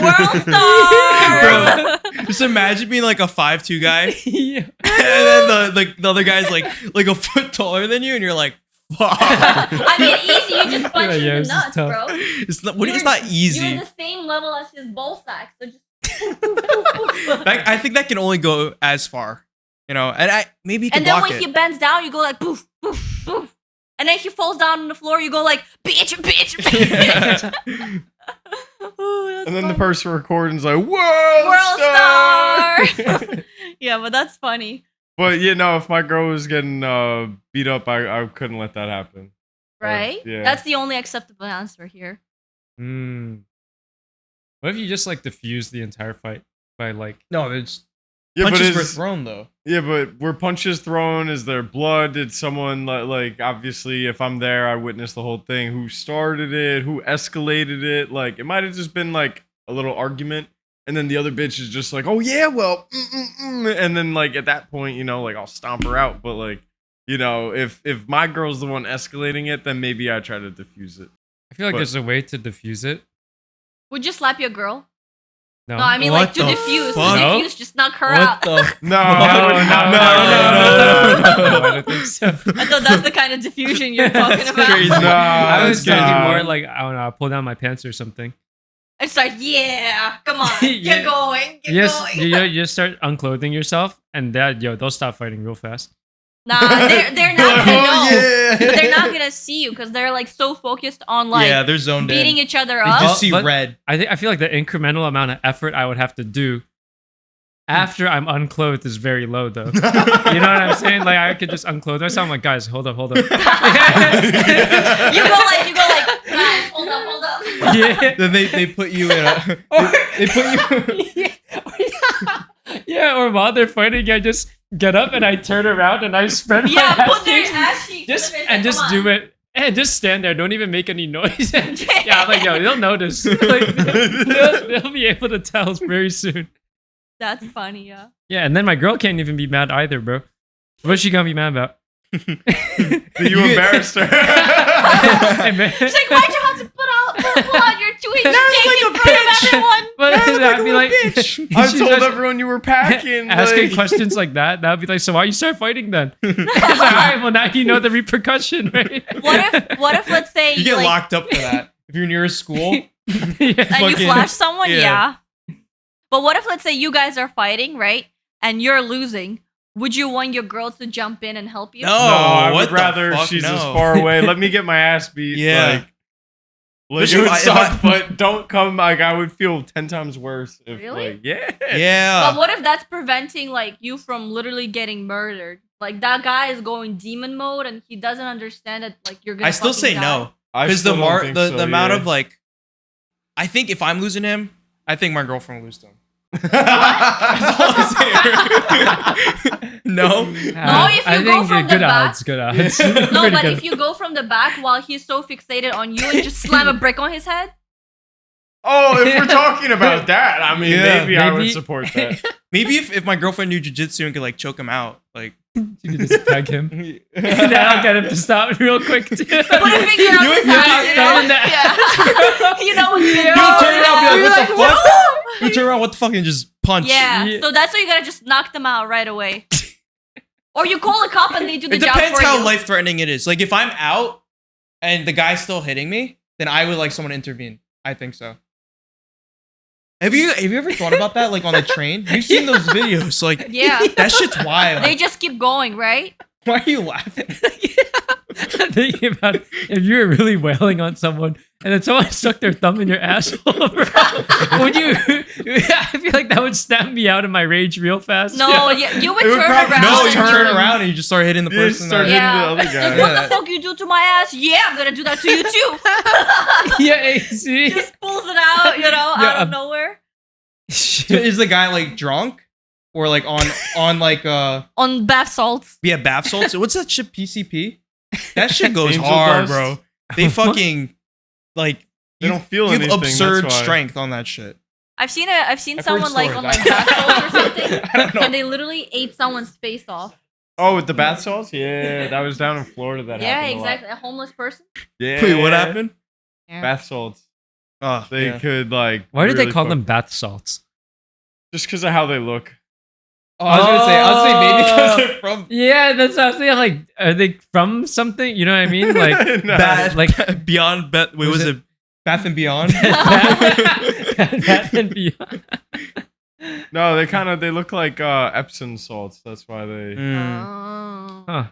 [SPEAKER 1] World star.
[SPEAKER 2] Bro, just imagine being like a 5'2" guy,
[SPEAKER 4] Yeah.
[SPEAKER 2] and then the other guy's like a foot taller than you, and you're like, fuck.
[SPEAKER 1] I mean, easy. You just punch him
[SPEAKER 4] Yeah,
[SPEAKER 1] in
[SPEAKER 4] this
[SPEAKER 1] the
[SPEAKER 4] is
[SPEAKER 1] nuts,
[SPEAKER 4] tough.
[SPEAKER 1] bro.
[SPEAKER 2] It's not. It's not easy.
[SPEAKER 1] You're the same level as his ball sack. So just.
[SPEAKER 2] I think that can only go as far, you know. And maybe he can
[SPEAKER 1] And then
[SPEAKER 2] block
[SPEAKER 1] when
[SPEAKER 2] it.
[SPEAKER 1] he bends down, you go like poof, poof, poof. And then he falls down on the floor, you go like bitch, bitch, bitch. Ooh, that's
[SPEAKER 3] And then the
[SPEAKER 1] funny.
[SPEAKER 3] person recording's like,
[SPEAKER 1] World
[SPEAKER 3] Star!
[SPEAKER 1] star. Yeah, but that's funny,
[SPEAKER 3] But you know, if my girl was getting beat up, I couldn't let that happen.
[SPEAKER 1] right?
[SPEAKER 3] Yeah.
[SPEAKER 1] That's the only acceptable answer here.
[SPEAKER 4] What if you just like diffuse the entire fight by like?
[SPEAKER 2] No, it's
[SPEAKER 3] Yeah, but
[SPEAKER 2] punches were
[SPEAKER 3] is,
[SPEAKER 2] thrown though.
[SPEAKER 3] yeah, but were punches thrown? Is there blood? Did someone like obviously if I'm there, I witnessed the whole thing. Who started it? Who escalated it? Like it might have just been like a little argument, and then the other bitch is just like, oh yeah, well, and then like at that point, you know, like I'll stomp her out. But like, you know, if my girl's the one escalating it, then maybe I try to diffuse it.
[SPEAKER 4] I feel like
[SPEAKER 3] But-
[SPEAKER 4] there's a way to diffuse it.
[SPEAKER 1] Would you slap your girl?
[SPEAKER 4] No,
[SPEAKER 1] No, I mean
[SPEAKER 2] What
[SPEAKER 1] like to
[SPEAKER 2] the
[SPEAKER 1] diffuse.
[SPEAKER 2] fuck?
[SPEAKER 1] To
[SPEAKER 4] No?
[SPEAKER 1] diffuse, just knock her
[SPEAKER 2] What
[SPEAKER 1] out.
[SPEAKER 2] the?
[SPEAKER 3] No,
[SPEAKER 4] I don't think so.
[SPEAKER 1] I thought that's the kind of diffusion you're talking
[SPEAKER 2] That's
[SPEAKER 1] about.
[SPEAKER 2] crazy.
[SPEAKER 3] No,
[SPEAKER 4] I was
[SPEAKER 3] that's
[SPEAKER 4] thinking
[SPEAKER 3] not.
[SPEAKER 4] more like I don't know, I'll pull down my pants or something.
[SPEAKER 1] It's like, yeah, come on,
[SPEAKER 4] Yeah.
[SPEAKER 1] get going, get
[SPEAKER 4] Yes,
[SPEAKER 1] going.
[SPEAKER 4] you just start unclothing yourself, and they'll stop fighting real fast.
[SPEAKER 1] Nah, they're not gonna know.
[SPEAKER 3] Oh, yeah.
[SPEAKER 1] But they're not gonna see you because they're like so focused on like
[SPEAKER 2] Yeah, they're zoned
[SPEAKER 1] beating
[SPEAKER 2] in.
[SPEAKER 1] each other
[SPEAKER 2] You
[SPEAKER 1] up.
[SPEAKER 2] just see
[SPEAKER 4] But-
[SPEAKER 2] red.
[SPEAKER 4] I feel like the incremental amount of effort I would have to do after I'm unclothed is very low, though. You know what I'm saying? Like I could just unclothe myself. I'm like, guys, hold up.
[SPEAKER 1] You go like, guys, hold up.
[SPEAKER 4] Yeah.
[SPEAKER 2] Then they put you in a. They put you.
[SPEAKER 4] Yeah, or while they're fighting, I just get up and I turn around and I spread
[SPEAKER 1] Yeah,
[SPEAKER 4] my
[SPEAKER 1] put
[SPEAKER 4] ass
[SPEAKER 1] their
[SPEAKER 4] cheeks
[SPEAKER 1] ass cheeks.
[SPEAKER 4] just
[SPEAKER 1] on
[SPEAKER 4] and
[SPEAKER 1] their-
[SPEAKER 4] just
[SPEAKER 1] come
[SPEAKER 4] do
[SPEAKER 1] on.
[SPEAKER 4] it. And just stand there. Don't even make any noise. Yeah, I'm like, yo, they'll notice. Like, they'll be able to tell very soon.
[SPEAKER 1] That's funny, yeah.
[SPEAKER 4] Yeah, and then my girl can't even be mad either, bro. What's she gonna be mad about?
[SPEAKER 3] That you embarrassed her.
[SPEAKER 4] Hey, man.
[SPEAKER 1] She's like, why'd you have to pull out your 2-inch dick
[SPEAKER 2] like
[SPEAKER 1] in
[SPEAKER 2] a
[SPEAKER 1] front of
[SPEAKER 2] bitch.
[SPEAKER 1] everyone?
[SPEAKER 4] But I'd be like,
[SPEAKER 3] I
[SPEAKER 4] she's
[SPEAKER 3] told
[SPEAKER 4] just
[SPEAKER 3] everyone you were packing.
[SPEAKER 4] asking
[SPEAKER 3] like-
[SPEAKER 4] questions like that. That'd be like, so why you start fighting then? It's like, all right, well now you know the repercussion, right?
[SPEAKER 1] What if let's say
[SPEAKER 2] You get
[SPEAKER 1] like,
[SPEAKER 2] locked up for that if you're near a school.
[SPEAKER 4] Yeah.
[SPEAKER 1] and you
[SPEAKER 2] fucking-
[SPEAKER 1] flash someone?
[SPEAKER 2] yeah.
[SPEAKER 1] Yeah. But what if let's say you guys are fighting, right? And you're losing. Would you want your girl to jump in and help you?
[SPEAKER 2] No.
[SPEAKER 3] No, I
[SPEAKER 2] what
[SPEAKER 3] would
[SPEAKER 2] the
[SPEAKER 3] rather
[SPEAKER 2] fuck,
[SPEAKER 3] she's
[SPEAKER 2] no.
[SPEAKER 3] as far away. Let me get my ass beat.
[SPEAKER 2] Yeah.
[SPEAKER 3] Like
[SPEAKER 2] Especially
[SPEAKER 3] it would
[SPEAKER 2] if I-
[SPEAKER 3] suck, but don't come. Like I would feel 10 times worse if,
[SPEAKER 1] Really?
[SPEAKER 3] like, yeah.
[SPEAKER 2] Yeah.
[SPEAKER 1] But what if that's preventing like you from literally getting murdered? Like that guy is going demon mode and he doesn't understand that like you're gonna.
[SPEAKER 2] I still say
[SPEAKER 1] fucking
[SPEAKER 2] no
[SPEAKER 3] I
[SPEAKER 2] because the
[SPEAKER 3] still don't think so,
[SPEAKER 2] the amount
[SPEAKER 3] yeah.
[SPEAKER 2] of like, I think if I'm losing him, I think my girlfriend will lose him. No.
[SPEAKER 1] No, if
[SPEAKER 4] I
[SPEAKER 1] you go
[SPEAKER 4] think
[SPEAKER 1] from
[SPEAKER 4] good
[SPEAKER 1] the back-
[SPEAKER 4] odds, good odds.
[SPEAKER 1] die. No,
[SPEAKER 4] Pretty
[SPEAKER 1] but
[SPEAKER 4] good.
[SPEAKER 1] if you go from the back while he's so fixated on you and just slam a brick on his head.
[SPEAKER 3] Oh, if we're talking about that, I mean,
[SPEAKER 2] Yeah.
[SPEAKER 3] maybe I would
[SPEAKER 4] Maybe-
[SPEAKER 3] support that.
[SPEAKER 2] Maybe if my girlfriend knew jujitsu and could like choke him out, like.
[SPEAKER 4] You could just peg him. That'll get him to stop real quick too.
[SPEAKER 1] Put a finger on his ass, you
[SPEAKER 4] throw in the-
[SPEAKER 1] know? Yeah. You know what's
[SPEAKER 2] You
[SPEAKER 1] good.
[SPEAKER 2] turn around and be like,
[SPEAKER 1] You're
[SPEAKER 2] what the
[SPEAKER 1] like,
[SPEAKER 2] fuck?
[SPEAKER 1] "Whoa!"
[SPEAKER 2] You turn around, what the fuck, and just punch.
[SPEAKER 1] Yeah.
[SPEAKER 4] Yeah.
[SPEAKER 1] So that's why you gotta just knock them out right away. Or you call a cop and they do the
[SPEAKER 2] It
[SPEAKER 1] job
[SPEAKER 2] depends
[SPEAKER 1] for
[SPEAKER 2] how
[SPEAKER 1] you.
[SPEAKER 2] life threatening it is. Like if I'm out and the guy's still hitting me, then I would like someone to intervene. I think so. Have you ever thought about that? Like on the train? You've seen those videos. Like
[SPEAKER 1] Yeah.
[SPEAKER 2] that shit's wild.
[SPEAKER 1] They just keep going, right?
[SPEAKER 2] Why are you laughing?
[SPEAKER 4] I'm thinking about if you were really wailing on someone and then someone stuck their thumb in your asshole, bro, would you? I feel like that would snap me out of my rage real fast.
[SPEAKER 1] No, you would
[SPEAKER 3] It would
[SPEAKER 1] turn
[SPEAKER 3] probably-
[SPEAKER 1] around.
[SPEAKER 2] No,
[SPEAKER 1] and
[SPEAKER 2] you turn around and you just start hitting the
[SPEAKER 3] You
[SPEAKER 2] person.
[SPEAKER 3] start
[SPEAKER 2] that-
[SPEAKER 3] hitting
[SPEAKER 1] Yeah.
[SPEAKER 3] the other
[SPEAKER 1] Like,
[SPEAKER 3] guy.
[SPEAKER 1] what
[SPEAKER 2] Yeah.
[SPEAKER 1] the fuck you do to my ass? Yeah, I'm gonna do that to you too.
[SPEAKER 4] Yeah, hey, see.
[SPEAKER 1] Just pulls it out, out of nowhere.
[SPEAKER 4] Shit.
[SPEAKER 2] Is the guy like drunk or like on like
[SPEAKER 1] On bath salts.
[SPEAKER 2] bath salts? What's that shit? PCP? That shit goes
[SPEAKER 3] Angel
[SPEAKER 2] hard,
[SPEAKER 3] dust?
[SPEAKER 2] bro. They fucking like
[SPEAKER 3] They don't feel
[SPEAKER 2] you have
[SPEAKER 3] anything,
[SPEAKER 2] absurd
[SPEAKER 3] that's why.
[SPEAKER 2] strength on that shit.
[SPEAKER 1] I've seen
[SPEAKER 2] I've
[SPEAKER 1] someone
[SPEAKER 2] heard
[SPEAKER 1] like
[SPEAKER 2] stories.
[SPEAKER 1] on like bath salts or something,
[SPEAKER 2] I don't know.
[SPEAKER 1] and they literally ate someone's face off.
[SPEAKER 3] Oh, with the bath salts? Yeah, that was down in Florida. That
[SPEAKER 1] Yeah,
[SPEAKER 3] happened
[SPEAKER 1] exactly. A homeless person.
[SPEAKER 3] A lot. Yeah.
[SPEAKER 2] Wait, what happened?
[SPEAKER 3] Bath salts.
[SPEAKER 2] Oh,
[SPEAKER 3] They
[SPEAKER 2] yeah.
[SPEAKER 3] could like.
[SPEAKER 4] Why did they
[SPEAKER 3] really
[SPEAKER 4] call
[SPEAKER 3] fuck-
[SPEAKER 4] them bath salts?
[SPEAKER 3] Just because of how they look.
[SPEAKER 2] Oh, I was gonna say maybe because they're from
[SPEAKER 4] Yeah, that's what I was saying. Like, are they from something? You know what I mean? Like,
[SPEAKER 3] No.
[SPEAKER 2] Bath,
[SPEAKER 4] like-
[SPEAKER 2] Beyond. Wait, was it Bath and Beyond?
[SPEAKER 4] Bath and Beyond.
[SPEAKER 3] No, they look like Epsom salts. That's why they
[SPEAKER 2] Mm.
[SPEAKER 1] Oh.
[SPEAKER 4] Huh.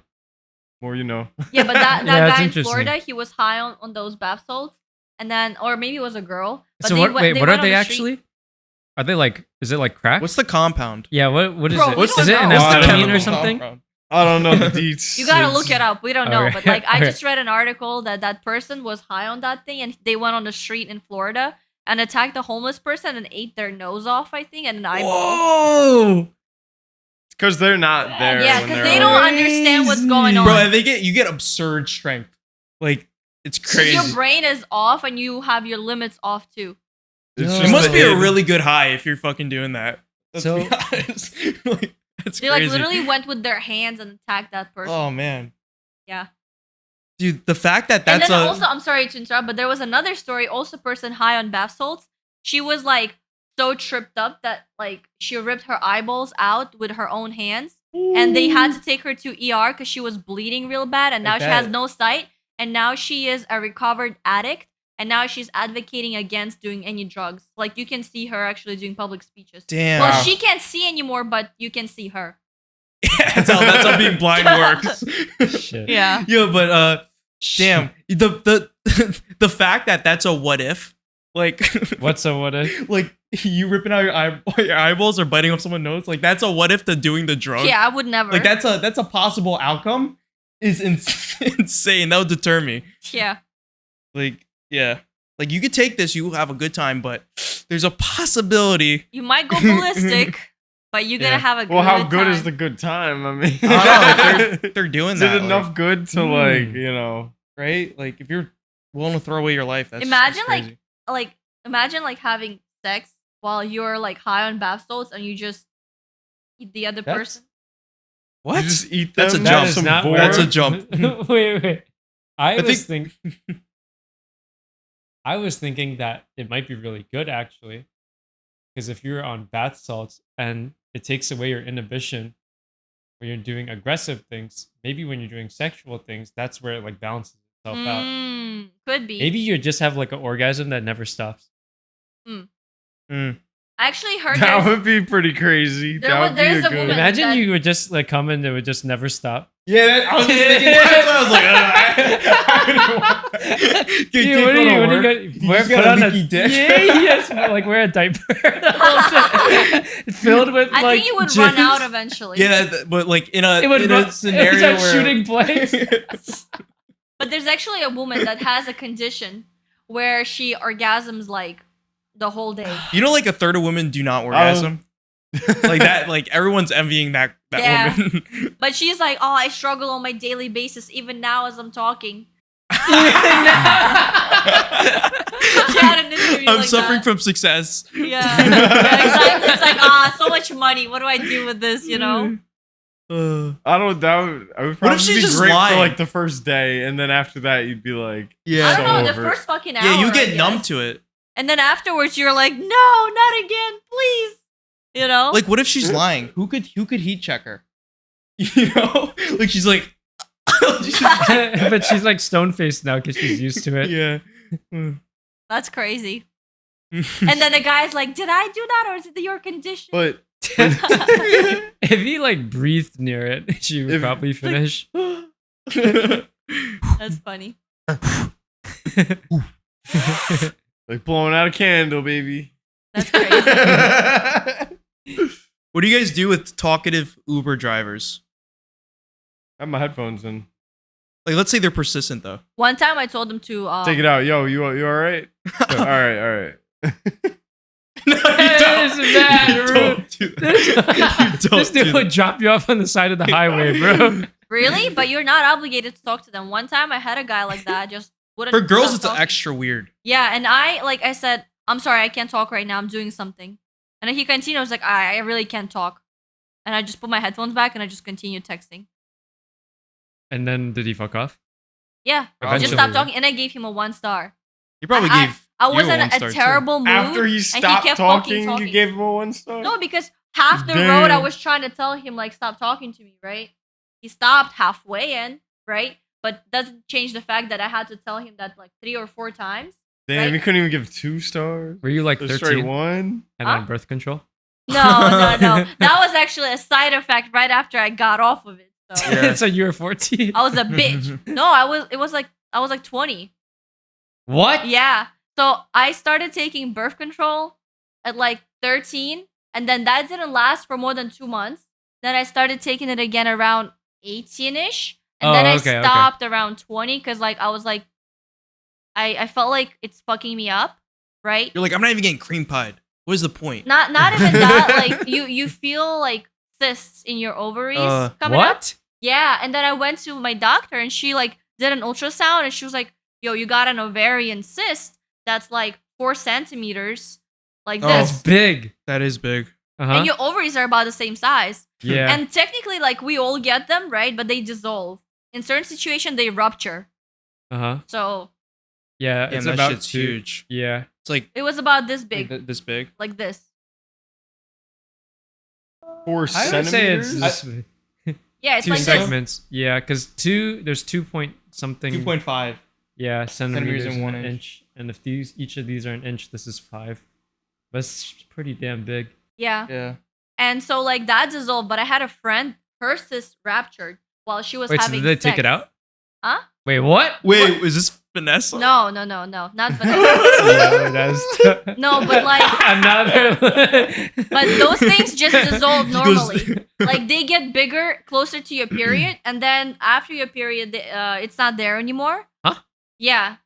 [SPEAKER 3] more you know.
[SPEAKER 1] Yeah, but that
[SPEAKER 4] Yeah, that's
[SPEAKER 1] guy in
[SPEAKER 4] interesting.
[SPEAKER 1] Florida, he was high on those bath salts, and then, or maybe it was a girl. But
[SPEAKER 4] So
[SPEAKER 1] they
[SPEAKER 4] what?
[SPEAKER 1] went-
[SPEAKER 4] Wait,
[SPEAKER 1] they
[SPEAKER 4] what
[SPEAKER 1] went
[SPEAKER 4] are
[SPEAKER 1] on
[SPEAKER 4] they
[SPEAKER 1] the street-
[SPEAKER 4] actually? Are they like? Is it like crack?
[SPEAKER 2] What's the compound?
[SPEAKER 4] Yeah. What is
[SPEAKER 1] Bro,
[SPEAKER 4] it?
[SPEAKER 1] we
[SPEAKER 4] Is
[SPEAKER 1] don't
[SPEAKER 4] it
[SPEAKER 1] know.
[SPEAKER 4] an
[SPEAKER 3] What's the
[SPEAKER 4] amphetamine or
[SPEAKER 3] chemical
[SPEAKER 4] something?
[SPEAKER 2] compound?
[SPEAKER 3] I don't know the deets.
[SPEAKER 1] You gotta
[SPEAKER 3] It's-
[SPEAKER 1] look it up. We don't know,
[SPEAKER 4] Alright.
[SPEAKER 1] but like I
[SPEAKER 4] Okay.
[SPEAKER 1] just read an article that person was high on that thing, and they went on the street in Florida and attacked a homeless person and ate their nose off, I think, and an eyeball.
[SPEAKER 4] Whoa!
[SPEAKER 3] Because they're not there.
[SPEAKER 1] Yeah,
[SPEAKER 3] when
[SPEAKER 1] because
[SPEAKER 3] they're
[SPEAKER 1] they don't
[SPEAKER 3] already-
[SPEAKER 1] understand what's going on.
[SPEAKER 2] Bro, and you get absurd strength. Like it's crazy.
[SPEAKER 1] Your brain is off, and you have your limits off too.
[SPEAKER 3] It's
[SPEAKER 4] No.
[SPEAKER 2] It
[SPEAKER 3] just
[SPEAKER 2] must
[SPEAKER 3] the
[SPEAKER 2] be a
[SPEAKER 3] hidden-
[SPEAKER 2] really good high if you're fucking doing that. Let's
[SPEAKER 4] So-
[SPEAKER 2] be honest. Like, that's
[SPEAKER 1] They
[SPEAKER 2] crazy.
[SPEAKER 1] like literally went with their hands and attacked that person.
[SPEAKER 2] Oh man.
[SPEAKER 1] Yeah.
[SPEAKER 2] Dude, the fact that
[SPEAKER 1] And
[SPEAKER 2] that's
[SPEAKER 1] then
[SPEAKER 2] a
[SPEAKER 1] also, I'm sorry to interrupt, but there was another story. Also, person high on bath salts. She was like so tripped up that like she ripped her eyeballs out with her own hands, and they had to take her to ER because she was bleeding real bad, and
[SPEAKER 2] I
[SPEAKER 1] now she has
[SPEAKER 2] bet.
[SPEAKER 1] no sight, and now she is a recovered addict, and now she's advocating against doing any drugs. Like you can see her actually doing public speeches.
[SPEAKER 2] damn.
[SPEAKER 1] Well, she can't see anymore, but you can see her.
[SPEAKER 2] that's how being blind works.
[SPEAKER 4] Shit.
[SPEAKER 1] Yeah.
[SPEAKER 2] Yeah, but damn. The fact that that's a what if, like
[SPEAKER 4] What's a what if?
[SPEAKER 2] like you ripping out your eyeballs or biting off someone's nose, like that's a what if to doing the drug.
[SPEAKER 1] Yeah, I would never.
[SPEAKER 2] Like that's a possible outcome. Is insane. That would deter me.
[SPEAKER 1] Yeah.
[SPEAKER 2] Like yeah, like you could take this, you will have a good time, but there's a possibility.
[SPEAKER 1] You might go ballistic, but you're gonna
[SPEAKER 2] Yeah.
[SPEAKER 1] have a good
[SPEAKER 3] Well, how
[SPEAKER 1] time.
[SPEAKER 3] good is the good time? I mean,
[SPEAKER 2] I don't know if they're doing
[SPEAKER 3] is
[SPEAKER 2] that.
[SPEAKER 3] it enough
[SPEAKER 2] like,
[SPEAKER 3] good to like you know?
[SPEAKER 2] right? Like if you're willing to throw away your life, that's
[SPEAKER 1] Imagine,
[SPEAKER 2] that's crazy.
[SPEAKER 1] like imagine like having sex while you're like high on bath salts and you just eat the other
[SPEAKER 4] That's-
[SPEAKER 1] person.
[SPEAKER 2] What?
[SPEAKER 3] You just eat
[SPEAKER 2] That's a
[SPEAKER 3] them.
[SPEAKER 2] jump.
[SPEAKER 3] with some
[SPEAKER 4] not
[SPEAKER 3] vor-
[SPEAKER 2] That's a jump.
[SPEAKER 4] wait. I
[SPEAKER 2] think-
[SPEAKER 4] was thinking that it might be really good actually, because if you're on bath salts and it takes away your inhibition when you're doing aggressive things, maybe when you're doing sexual things, that's where it like balances itself out.
[SPEAKER 1] Could be.
[SPEAKER 4] Maybe you just have like an orgasm that never stops.
[SPEAKER 2] Mm.
[SPEAKER 1] I actually heard
[SPEAKER 3] That
[SPEAKER 1] there's,
[SPEAKER 3] would be pretty crazy. That would be
[SPEAKER 1] there's
[SPEAKER 3] a
[SPEAKER 1] a
[SPEAKER 3] good.
[SPEAKER 1] woman-
[SPEAKER 4] Imagine
[SPEAKER 1] that-
[SPEAKER 4] you would just like come and it would just never stop.
[SPEAKER 2] Yeah, I was just thinking. I was like,
[SPEAKER 4] Dude,
[SPEAKER 2] Dude,
[SPEAKER 4] what are you? What are
[SPEAKER 2] work.
[SPEAKER 4] you
[SPEAKER 2] You
[SPEAKER 4] gonna wear?
[SPEAKER 2] just got
[SPEAKER 4] Put
[SPEAKER 2] a
[SPEAKER 4] on a
[SPEAKER 2] leaky dick.
[SPEAKER 4] Yeah, yes, like wear a diaper. The whole shit. Filled with
[SPEAKER 1] I
[SPEAKER 4] like.
[SPEAKER 1] think you would run
[SPEAKER 4] jizz.
[SPEAKER 1] out eventually.
[SPEAKER 2] Yeah, but like in a
[SPEAKER 4] It would
[SPEAKER 2] in
[SPEAKER 4] run,
[SPEAKER 2] a scenario
[SPEAKER 4] it would start
[SPEAKER 2] where
[SPEAKER 4] shooting blanks.
[SPEAKER 1] But there's actually a woman that has a condition where she orgasms like the whole day.
[SPEAKER 2] you know, like a third of women do not orgasm. Like that, like everyone's envying that
[SPEAKER 1] Yeah.
[SPEAKER 2] woman.
[SPEAKER 1] But she's like, oh, I struggle on my daily basis, even now as I'm talking. She had an interview
[SPEAKER 2] I'm
[SPEAKER 1] like
[SPEAKER 2] suffering
[SPEAKER 1] that.
[SPEAKER 2] from success.
[SPEAKER 1] Yeah, exactly. It's like, so much money. What do I do with this, you know?
[SPEAKER 3] I don't. That would, I would
[SPEAKER 2] What
[SPEAKER 3] probably
[SPEAKER 2] if she's
[SPEAKER 3] be
[SPEAKER 2] just
[SPEAKER 3] great
[SPEAKER 2] lying?
[SPEAKER 3] for like the first day, and then after that, you'd be like,
[SPEAKER 2] Yeah.
[SPEAKER 1] I don't know,
[SPEAKER 3] so
[SPEAKER 1] the
[SPEAKER 3] over.
[SPEAKER 1] first fucking hour.
[SPEAKER 2] Yeah, you
[SPEAKER 1] I
[SPEAKER 2] get numb
[SPEAKER 1] guess.
[SPEAKER 2] to it.
[SPEAKER 1] And then afterwards, you're like, no, not again, please. You know?
[SPEAKER 2] Like, what if she's lying? Who could heat check her? You know, like she's like,
[SPEAKER 4] But she's like stone faced now because she's used to it.
[SPEAKER 2] yeah.
[SPEAKER 1] That's crazy. And then the guy's like, did I do that or is it your condition?
[SPEAKER 3] But
[SPEAKER 4] If he like breathed near it, she would probably finish.
[SPEAKER 1] That's funny.
[SPEAKER 3] like blowing out a candle, baby.
[SPEAKER 1] That's crazy.
[SPEAKER 2] What do you guys do with talkative Uber drivers?
[SPEAKER 3] I have my headphones in.
[SPEAKER 2] Like, let's say they're persistent though.
[SPEAKER 1] One time I told him to
[SPEAKER 3] Take it out. Yo, you all right? all right.
[SPEAKER 2] No,
[SPEAKER 4] This is bad, bro.
[SPEAKER 2] Don't do that. You don't
[SPEAKER 4] This
[SPEAKER 2] do
[SPEAKER 4] dude would
[SPEAKER 2] that.
[SPEAKER 4] drop you off on the side of the highway, bro.
[SPEAKER 1] Really? But you're not obligated to talk to them. One time I had a guy like that, just wouldn't.
[SPEAKER 2] For girls,
[SPEAKER 1] stop
[SPEAKER 2] it's
[SPEAKER 1] talking.
[SPEAKER 2] extra weird.
[SPEAKER 1] Yeah, and I said, I'm sorry, I can't talk right now. I'm doing something. And then he continued. I was like, I really can't talk. And I just put my headphones back and I just continued texting.
[SPEAKER 4] And then did he fuck off?
[SPEAKER 1] Yeah,
[SPEAKER 3] Eventually.
[SPEAKER 1] just stop talking. And I gave him a 1 star.
[SPEAKER 2] You probably
[SPEAKER 1] I
[SPEAKER 2] gave.
[SPEAKER 1] I
[SPEAKER 2] you
[SPEAKER 1] was
[SPEAKER 2] a
[SPEAKER 1] in
[SPEAKER 2] 1
[SPEAKER 1] a
[SPEAKER 2] star, too.
[SPEAKER 1] terrible mood.
[SPEAKER 3] After he
[SPEAKER 1] and
[SPEAKER 3] stopped
[SPEAKER 1] kept
[SPEAKER 3] talking,
[SPEAKER 1] fucking
[SPEAKER 3] you gave him a 1 star?
[SPEAKER 1] No, because half the
[SPEAKER 3] Damn.
[SPEAKER 1] road I was trying to tell him, like, stop talking to me, right? He stopped halfway in, right? But doesn't change the fact that I had to tell him that like 3 or 4 times.
[SPEAKER 3] Damn,
[SPEAKER 1] right?
[SPEAKER 3] you couldn't even give 2 stars?
[SPEAKER 4] Were you like
[SPEAKER 3] Just
[SPEAKER 4] 13
[SPEAKER 3] straight 1?
[SPEAKER 4] and
[SPEAKER 1] Huh?
[SPEAKER 4] on birth control?
[SPEAKER 1] No. That was actually a side effect right after I got off of it. So
[SPEAKER 2] Yeah.
[SPEAKER 4] So you were 14?
[SPEAKER 1] I was a bitch. No, I was like 20.
[SPEAKER 4] What?
[SPEAKER 1] Yeah. So I started taking birth control at like 13, and then that didn't last for more than 2 months. Then I started taking it again around 18ish, and then I
[SPEAKER 4] okay.
[SPEAKER 1] stopped around 20 because like I was like, I felt like it's fucking me up, right?
[SPEAKER 2] You're like, I'm not even getting cream pied. What is the point?
[SPEAKER 1] Not even that. Like you feel like cysts in your ovaries coming up.
[SPEAKER 4] What?
[SPEAKER 1] Yeah, and then I went to my doctor and she like did an ultrasound and she was like, yo, you got an ovarian cyst that's like 4 centimeters, like
[SPEAKER 2] Oh.
[SPEAKER 1] this.
[SPEAKER 4] That's big.
[SPEAKER 2] That is big.
[SPEAKER 4] Uh-huh.
[SPEAKER 1] And your ovaries are about the same size.
[SPEAKER 4] Yeah.
[SPEAKER 1] And technically, like, we all get them, right? But they dissolve. In certain situations, they rupture.
[SPEAKER 4] Uh-huh.
[SPEAKER 1] So
[SPEAKER 4] Yeah,
[SPEAKER 2] Damn,
[SPEAKER 4] it's
[SPEAKER 2] that
[SPEAKER 4] about
[SPEAKER 2] shit's
[SPEAKER 4] two-
[SPEAKER 2] huge.
[SPEAKER 4] Yeah.
[SPEAKER 2] It's like
[SPEAKER 1] it was about this big,
[SPEAKER 2] this big.
[SPEAKER 1] like this.
[SPEAKER 3] 4
[SPEAKER 4] I would say
[SPEAKER 3] centimeters?
[SPEAKER 4] it's just
[SPEAKER 1] Yeah, it's
[SPEAKER 4] two
[SPEAKER 1] like this.
[SPEAKER 4] segments. Yeah, because there's 2 point something.
[SPEAKER 2] 2.5.
[SPEAKER 4] Yeah, centimeters
[SPEAKER 2] and
[SPEAKER 4] and
[SPEAKER 2] 1
[SPEAKER 4] an inch. And if each of these are an inch, this is 5. But it's pretty damn big.
[SPEAKER 1] Yeah.
[SPEAKER 2] Yeah.
[SPEAKER 1] And so, like, that dissolved. But I had a friend, her cyst ruptured while she was
[SPEAKER 4] Wait, so
[SPEAKER 1] having
[SPEAKER 4] did they take
[SPEAKER 1] sex.
[SPEAKER 4] it out?
[SPEAKER 1] Huh?
[SPEAKER 4] Wait, what?
[SPEAKER 2] Wait, is this Vanessa?
[SPEAKER 1] No, not Vanessa.
[SPEAKER 4] No, that's
[SPEAKER 1] No, but like,
[SPEAKER 4] another.
[SPEAKER 1] but those things just dissolve
[SPEAKER 2] She goes-
[SPEAKER 1] normally. Like they get bigger closer to your period, and then after your period, it's not there anymore.
[SPEAKER 4] Huh?
[SPEAKER 1] Yeah,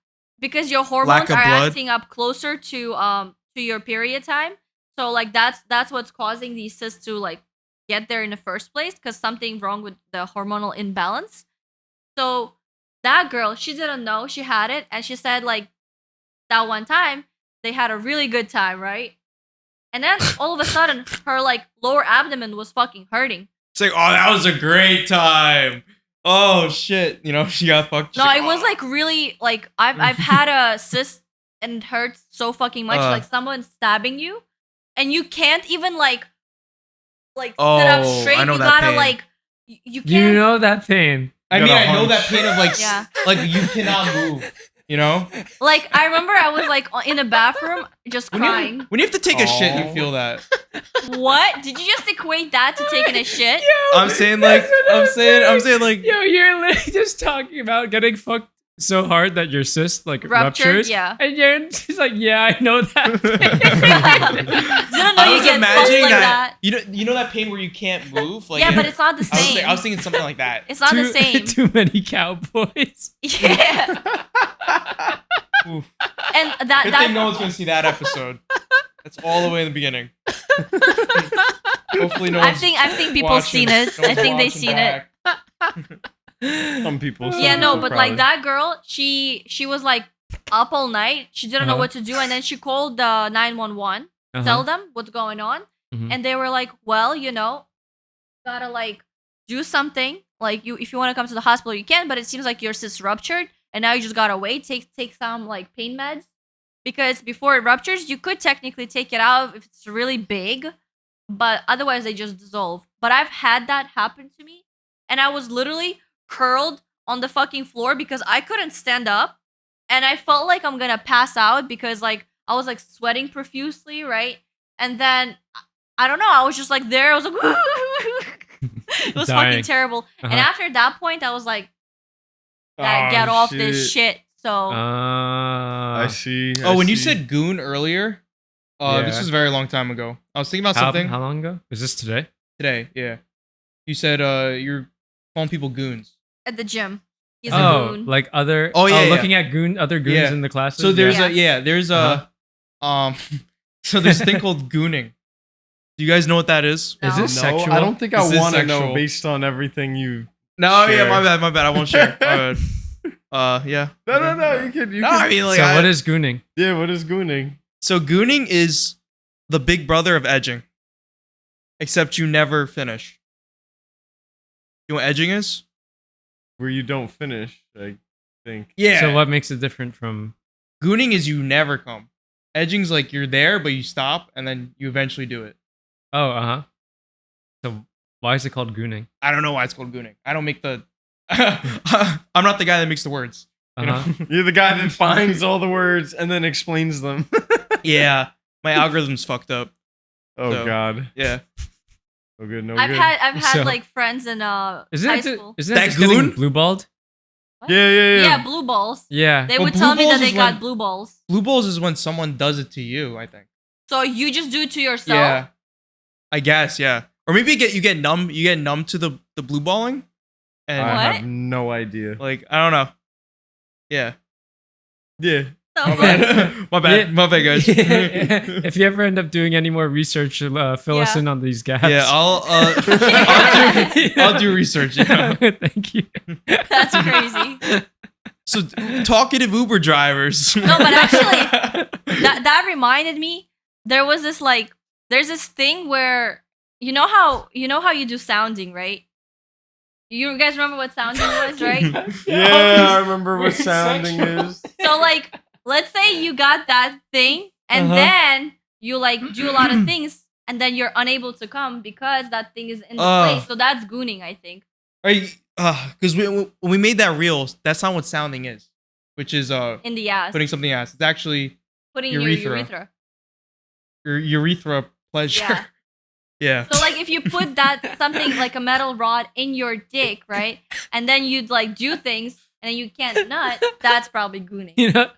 [SPEAKER 1] because your
[SPEAKER 2] Lack
[SPEAKER 1] hormones
[SPEAKER 2] of
[SPEAKER 1] are
[SPEAKER 2] blood?
[SPEAKER 1] acting up closer to your period time. So like that's what's causing these cysts to like get there in the first place, because something wrong with the hormonal imbalance. So that girl, she didn't know she had it, and she said like that one time they had a really good time, right? And then all of a sudden her like lower abdomen was fucking hurting.
[SPEAKER 2] It's like, oh, that was a great time. Oh shit, you know, she got fucked. She's
[SPEAKER 1] No,
[SPEAKER 2] like,
[SPEAKER 1] it was
[SPEAKER 2] "Oh."
[SPEAKER 1] like really like I've had a cyst and it hurts so fucking much, like someone stabbing you, and you can't even like sit up
[SPEAKER 2] Oh,
[SPEAKER 1] straight.
[SPEAKER 2] I know
[SPEAKER 1] You
[SPEAKER 2] that
[SPEAKER 1] gotta
[SPEAKER 2] pain.
[SPEAKER 1] like you can't.
[SPEAKER 4] You know that pain.
[SPEAKER 2] I
[SPEAKER 3] You
[SPEAKER 2] mean,
[SPEAKER 3] gotta
[SPEAKER 2] I know that
[SPEAKER 3] hunch.
[SPEAKER 2] pain of like,
[SPEAKER 1] Yeah.
[SPEAKER 2] like you cannot move. You know,
[SPEAKER 1] Like I remember I was like in a bathroom just
[SPEAKER 2] when
[SPEAKER 1] crying.
[SPEAKER 2] you have to take a shit, you
[SPEAKER 3] Aw.
[SPEAKER 2] feel that.
[SPEAKER 1] What? Did you just equate that to taking a shit?
[SPEAKER 2] I'm saying like, I'm saying like,
[SPEAKER 4] Yo, you're literally just talking about getting fucked so hard that your cyst like
[SPEAKER 1] Ruptured,
[SPEAKER 4] ruptures.
[SPEAKER 1] yeah.
[SPEAKER 4] And you're just like, yeah, I know that.
[SPEAKER 1] Didn't know
[SPEAKER 2] I
[SPEAKER 1] you
[SPEAKER 2] was
[SPEAKER 1] get fucked
[SPEAKER 2] imagining
[SPEAKER 1] like
[SPEAKER 2] that.
[SPEAKER 1] that.
[SPEAKER 2] You know that pain where you can't move. Like,
[SPEAKER 1] Yeah, but it's not the
[SPEAKER 2] I was,
[SPEAKER 1] same.
[SPEAKER 2] I was thinking something like that.
[SPEAKER 1] It's not the same.
[SPEAKER 4] Too many cowboys.
[SPEAKER 1] Yeah.
[SPEAKER 2] Oof.
[SPEAKER 1] And
[SPEAKER 2] Good
[SPEAKER 1] that
[SPEAKER 2] thing no one's gonna see that episode. That's all the way in the beginning. Hopefully, no
[SPEAKER 1] I
[SPEAKER 2] one's
[SPEAKER 1] think people
[SPEAKER 2] watching.
[SPEAKER 1] seen it.
[SPEAKER 2] No
[SPEAKER 1] I
[SPEAKER 2] one's
[SPEAKER 1] think they
[SPEAKER 2] watching
[SPEAKER 1] seen it.
[SPEAKER 2] back.
[SPEAKER 3] Some people.
[SPEAKER 1] Yeah, no, but like
[SPEAKER 3] probably.
[SPEAKER 1] that girl, she was like up all night. She didn't know
[SPEAKER 4] Uh-huh.
[SPEAKER 1] what to do, and then she called the 911, tell them what's going on,
[SPEAKER 4] Mhm.
[SPEAKER 1] and they were like, "Well, you know, gotta like do something. Like if you want to come to the hospital, you can, but it seems like your cyst ruptured, and now you just gotta wait. Take some like pain meds, because before it ruptures, you could technically take it out if it's really big, but otherwise they just dissolve. But I've had that happen to me, and I was literally curled on the fucking floor because I couldn't stand up, and I felt like I'm gonna pass out because like I was like sweating profusely, right? And then I don't know, I was just like there. I was like, it was
[SPEAKER 4] Dying.
[SPEAKER 1] fucking terrible. And
[SPEAKER 4] Uh-huh.
[SPEAKER 1] after that point, I was like, get off this shit. So
[SPEAKER 3] I see.
[SPEAKER 2] Oh,
[SPEAKER 3] I
[SPEAKER 2] when you
[SPEAKER 3] see.
[SPEAKER 2] said goon earlier, this
[SPEAKER 4] Yeah.
[SPEAKER 2] was a very long time ago. I was thinking about
[SPEAKER 4] How
[SPEAKER 2] something
[SPEAKER 4] long ago? Is this today?
[SPEAKER 2] today. Yeah, you said you're calling people goons.
[SPEAKER 1] at the gym, he's a
[SPEAKER 4] Oh,
[SPEAKER 1] goon.
[SPEAKER 4] like other.
[SPEAKER 2] Oh, yeah, yeah.
[SPEAKER 4] Looking at other goons
[SPEAKER 2] Yeah.
[SPEAKER 4] in the classes.
[SPEAKER 2] So there's
[SPEAKER 1] Yeah.
[SPEAKER 2] there's
[SPEAKER 4] Uh-huh.
[SPEAKER 2] so there's a thing called gooning. Do you guys know what that is?
[SPEAKER 1] No.
[SPEAKER 4] Is this
[SPEAKER 3] No,
[SPEAKER 4] sexual?
[SPEAKER 3] I don't think I
[SPEAKER 2] This is
[SPEAKER 3] want to know
[SPEAKER 2] sexual.
[SPEAKER 3] based on everything you.
[SPEAKER 2] No,
[SPEAKER 3] Share.
[SPEAKER 2] yeah, my bad. I won't share. My bad. Yeah.
[SPEAKER 3] No. You can.
[SPEAKER 2] No, I mean like.
[SPEAKER 4] So what is gooning?
[SPEAKER 3] Yeah. What is gooning?
[SPEAKER 2] So gooning is the big brother of edging, except you never finish. You know what edging is?
[SPEAKER 3] Where you don't finish. I think.
[SPEAKER 2] Yeah.
[SPEAKER 4] So what makes it different from?
[SPEAKER 2] Gooning is you never come. Edging's like you're there, but you stop, and then you eventually do it.
[SPEAKER 4] Oh, So why is it called gooning?
[SPEAKER 2] I don't know why it's called gooning. I don't make the. I'm not the guy that makes the words. You know?
[SPEAKER 3] You're the guy that finds all the words and then explains them.
[SPEAKER 2] Yeah, my algorithm's fucked up.
[SPEAKER 3] Oh
[SPEAKER 2] So-
[SPEAKER 3] God.
[SPEAKER 2] Yeah.
[SPEAKER 3] No good. No
[SPEAKER 1] I've
[SPEAKER 3] good.
[SPEAKER 1] had
[SPEAKER 4] So-
[SPEAKER 1] like friends in
[SPEAKER 4] Isn't
[SPEAKER 1] high
[SPEAKER 4] it?
[SPEAKER 1] school.
[SPEAKER 4] Isn't
[SPEAKER 2] That
[SPEAKER 4] that just getting
[SPEAKER 2] goon?
[SPEAKER 4] blue balled?
[SPEAKER 1] What?
[SPEAKER 3] Yeah.
[SPEAKER 1] Yeah, blue balls.
[SPEAKER 4] Yeah.
[SPEAKER 1] They
[SPEAKER 2] Well,
[SPEAKER 1] would
[SPEAKER 2] blue
[SPEAKER 1] tell me that
[SPEAKER 2] balls
[SPEAKER 1] they
[SPEAKER 2] is
[SPEAKER 1] got
[SPEAKER 2] when-
[SPEAKER 1] blue balls.
[SPEAKER 2] Blue balls is when someone does it to you. I think.
[SPEAKER 1] So you just do it to yourself.
[SPEAKER 2] Yeah. I guess. Yeah. Or maybe you get numb. You get numb to the blue balling, and
[SPEAKER 3] I
[SPEAKER 1] What?
[SPEAKER 3] have no idea.
[SPEAKER 2] like I don't know. Yeah.
[SPEAKER 3] Yeah.
[SPEAKER 1] So
[SPEAKER 2] My
[SPEAKER 1] what?
[SPEAKER 2] bad. My bad.
[SPEAKER 4] Yeah.
[SPEAKER 2] My bad, guys.
[SPEAKER 4] If you ever end up doing any more research, fill us
[SPEAKER 1] Yeah.
[SPEAKER 4] in on these gaps.
[SPEAKER 2] Yeah, I'll do research. You know?
[SPEAKER 4] Thank you.
[SPEAKER 1] That's crazy.
[SPEAKER 2] So talkative Uber drivers.
[SPEAKER 1] No, but actually, that reminded me. There was this there's this thing where you know how you do sounding, right? You guys remember what sounding was, right?
[SPEAKER 3] Yeah, I remember what
[SPEAKER 4] Very
[SPEAKER 3] sounding
[SPEAKER 4] sexual.
[SPEAKER 3] is.
[SPEAKER 1] So like, let's say you got that thing, and
[SPEAKER 4] Uh-huh.
[SPEAKER 1] then you like do a lot of things, and then you're unable to come because that thing is in the place. So that's gooning, I think.
[SPEAKER 2] Right? Because when we made that reel, that's not what sounding is, which is
[SPEAKER 1] In the ass,
[SPEAKER 2] putting something in ass. It's actually
[SPEAKER 1] putting
[SPEAKER 2] urethra.
[SPEAKER 1] your urethra.
[SPEAKER 2] your urethra pleasure.
[SPEAKER 1] Yeah.
[SPEAKER 2] Yeah.
[SPEAKER 1] So like if you put that something like a metal rod in your dick, right? And then you'd like do things and then you can't nut, that's probably gooning.
[SPEAKER 4] You know,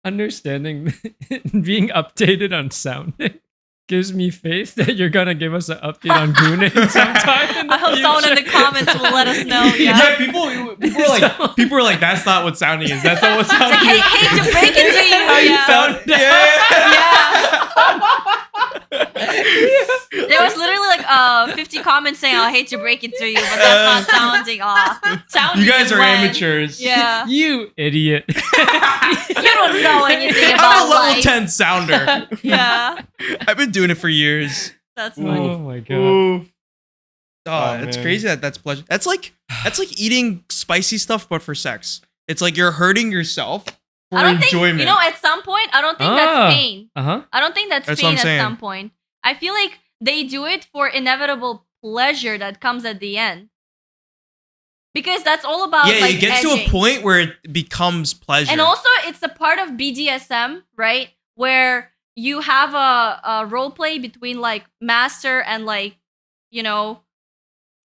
[SPEAKER 4] understanding being updated on sounding gives me faith that you're gonna give us an update on gooning sometime. In the
[SPEAKER 1] I hope someone in the
[SPEAKER 4] future.
[SPEAKER 1] comments will let us know.
[SPEAKER 2] Yeah,
[SPEAKER 1] Yeah.
[SPEAKER 2] people are like, that's not what sounding is. That's not what sounding
[SPEAKER 1] Hey,
[SPEAKER 2] is.
[SPEAKER 1] hate to break it to you.
[SPEAKER 4] How you
[SPEAKER 1] Yeah.
[SPEAKER 4] found
[SPEAKER 1] There was literally like 50 comments saying, "I hate to break it to you, but that's not sounding." Sounding.
[SPEAKER 2] You guys
[SPEAKER 1] is
[SPEAKER 2] are
[SPEAKER 1] when-
[SPEAKER 2] amateurs.
[SPEAKER 1] Yeah.
[SPEAKER 4] You idiot.
[SPEAKER 1] You don't know anything
[SPEAKER 2] I'm
[SPEAKER 1] about
[SPEAKER 2] a level
[SPEAKER 1] life.
[SPEAKER 2] 10 sounder.
[SPEAKER 1] Yeah.
[SPEAKER 2] I've been doing it for years.
[SPEAKER 1] That's
[SPEAKER 3] Ooh.
[SPEAKER 1] funny.
[SPEAKER 4] Oh my god.
[SPEAKER 3] Ooh.
[SPEAKER 2] Oh,
[SPEAKER 3] Oh,
[SPEAKER 2] it's
[SPEAKER 3] man.
[SPEAKER 2] crazy that's pleasure. That's like eating spicy stuff, but for sex. It's like you're hurting yourself for
[SPEAKER 1] I don't
[SPEAKER 2] enjoyment.
[SPEAKER 1] think, at some point, I don't think
[SPEAKER 4] Ah.
[SPEAKER 1] that's pain.
[SPEAKER 4] Uh-huh.
[SPEAKER 1] I don't think that's
[SPEAKER 2] That's what
[SPEAKER 1] pain
[SPEAKER 2] I'm
[SPEAKER 1] at
[SPEAKER 2] saying.
[SPEAKER 1] some point. I feel like they do it for inevitable pleasure that comes at the end. Because that's all about
[SPEAKER 2] yeah,
[SPEAKER 1] like
[SPEAKER 2] it gets to a
[SPEAKER 1] edging.
[SPEAKER 2] point where it becomes pleasure.
[SPEAKER 1] And also, it's a part of BDSM, right? Where you have a role play between like master and like,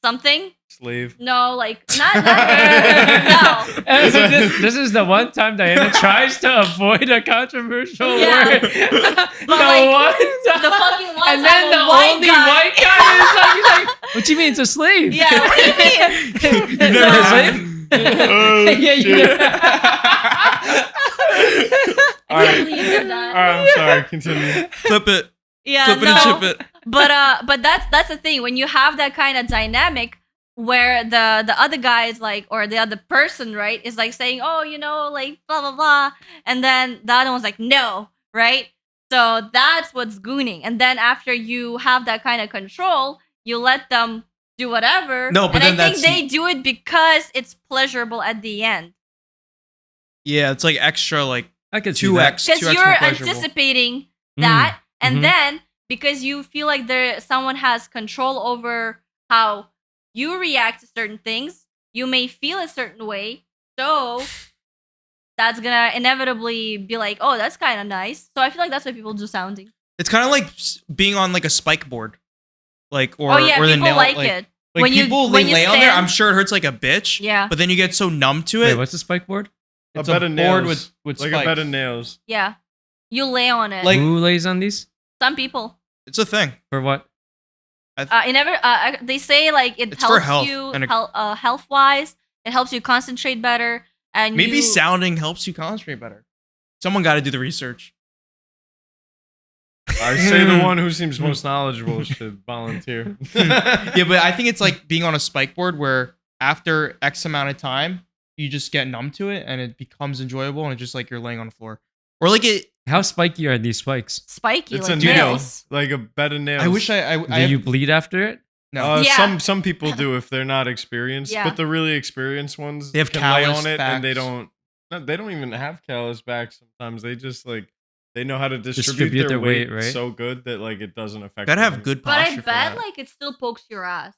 [SPEAKER 1] something.
[SPEAKER 3] Slave.
[SPEAKER 1] No, like not no.
[SPEAKER 4] And so this is the one time Diana tries to avoid a controversial
[SPEAKER 1] Yeah.
[SPEAKER 4] word.
[SPEAKER 1] But like,
[SPEAKER 4] time.
[SPEAKER 1] the fucking one
[SPEAKER 4] And
[SPEAKER 1] time
[SPEAKER 4] then
[SPEAKER 1] a
[SPEAKER 4] the
[SPEAKER 1] white
[SPEAKER 4] only
[SPEAKER 1] guy.
[SPEAKER 4] white guy is like, he's like, what do you mean it's a slave?
[SPEAKER 1] Yeah, what do you mean?
[SPEAKER 2] You've never
[SPEAKER 4] So-
[SPEAKER 2] slave?
[SPEAKER 3] Oh,
[SPEAKER 4] Yeah, you-
[SPEAKER 3] shit. All
[SPEAKER 1] I
[SPEAKER 3] right.
[SPEAKER 1] can't believe you did that.
[SPEAKER 3] All right, I'm sorry. Continue.
[SPEAKER 2] Clip it.
[SPEAKER 1] Yeah,
[SPEAKER 2] Clip it
[SPEAKER 1] no.
[SPEAKER 2] and chip it.
[SPEAKER 1] But that's the thing, when you have that kind of dynamic where the other guy is like, or the other person, right, is like saying, oh, like blah blah blah, and then the other one's like, no, right? So that's what's gooning. And then after you have that kind of control, you let them do whatever.
[SPEAKER 2] No, but
[SPEAKER 1] and
[SPEAKER 2] then
[SPEAKER 1] I think
[SPEAKER 2] that's-
[SPEAKER 1] they do it because it's pleasurable at the end,
[SPEAKER 2] Yeah, it's like extra, like
[SPEAKER 4] I could see that.
[SPEAKER 2] 2x.
[SPEAKER 1] because
[SPEAKER 2] 2x
[SPEAKER 1] you're
[SPEAKER 2] more pleasurable.
[SPEAKER 1] anticipating that, and
[SPEAKER 4] Mhm.
[SPEAKER 1] then because you feel like someone has control over how you react to certain things. You may feel a certain way, so that's gonna inevitably be like, oh, that's kind of nice. So I feel like that's why people do sounding.
[SPEAKER 2] It's kind of like being on like a spike board, like or
[SPEAKER 1] Oh yeah,
[SPEAKER 2] or the
[SPEAKER 1] people
[SPEAKER 2] nail,
[SPEAKER 1] like
[SPEAKER 2] like,
[SPEAKER 1] it.
[SPEAKER 2] Like
[SPEAKER 1] When you-
[SPEAKER 2] people
[SPEAKER 1] when
[SPEAKER 2] they
[SPEAKER 1] you
[SPEAKER 2] lay on there.
[SPEAKER 1] stand-
[SPEAKER 2] I'm sure it hurts like a bitch.
[SPEAKER 1] Yeah.
[SPEAKER 2] But then you get so numb to
[SPEAKER 4] Wait,
[SPEAKER 2] it.
[SPEAKER 4] what's a spike board?
[SPEAKER 3] A
[SPEAKER 2] It's
[SPEAKER 3] bed
[SPEAKER 2] a
[SPEAKER 3] of
[SPEAKER 2] board
[SPEAKER 3] nails.
[SPEAKER 2] with
[SPEAKER 3] Like
[SPEAKER 2] spikes.
[SPEAKER 3] a bed of nails.
[SPEAKER 1] Yeah, you lay on it.
[SPEAKER 2] Like-
[SPEAKER 4] Who lays on these?
[SPEAKER 1] Some people.
[SPEAKER 2] It's a thing.
[SPEAKER 4] For what?
[SPEAKER 1] They say like it
[SPEAKER 2] It's for
[SPEAKER 1] helps
[SPEAKER 2] health
[SPEAKER 1] you
[SPEAKER 2] and
[SPEAKER 1] health wise. It helps you concentrate better, and
[SPEAKER 2] Maybe
[SPEAKER 1] you,
[SPEAKER 2] sounding helps you concentrate better. Someone got to do the research.
[SPEAKER 3] I say the one who seems most knowledgeable should volunteer.
[SPEAKER 2] Yeah, but I think it's like being on a spike board where after X amount of time, you just get numb to it and it becomes enjoyable and it's just like you're laying on the floor. Or like it.
[SPEAKER 4] How spiky are these spikes?
[SPEAKER 1] spiky
[SPEAKER 3] It's
[SPEAKER 1] like
[SPEAKER 3] a nail,
[SPEAKER 1] nails.
[SPEAKER 3] like a bed of nails.
[SPEAKER 2] I wish I
[SPEAKER 4] Do you bleed after it?
[SPEAKER 2] no.
[SPEAKER 1] Yeah.
[SPEAKER 3] Some people do if they're not experienced,
[SPEAKER 1] Yeah.
[SPEAKER 3] but the really experienced ones
[SPEAKER 2] They have
[SPEAKER 3] can lay
[SPEAKER 2] calloused
[SPEAKER 3] on it and they
[SPEAKER 2] backs.
[SPEAKER 3] don't. No, they don't even have callous back. Sometimes they just like they know how to distribute,
[SPEAKER 4] Distribute
[SPEAKER 3] their
[SPEAKER 4] their weight,
[SPEAKER 3] weight
[SPEAKER 4] right?
[SPEAKER 3] so good that like it doesn't affect.
[SPEAKER 2] Gotta
[SPEAKER 3] them.
[SPEAKER 2] have good
[SPEAKER 1] But
[SPEAKER 2] posture
[SPEAKER 1] I
[SPEAKER 2] for
[SPEAKER 1] bet
[SPEAKER 2] that.
[SPEAKER 1] like it still pokes your ass.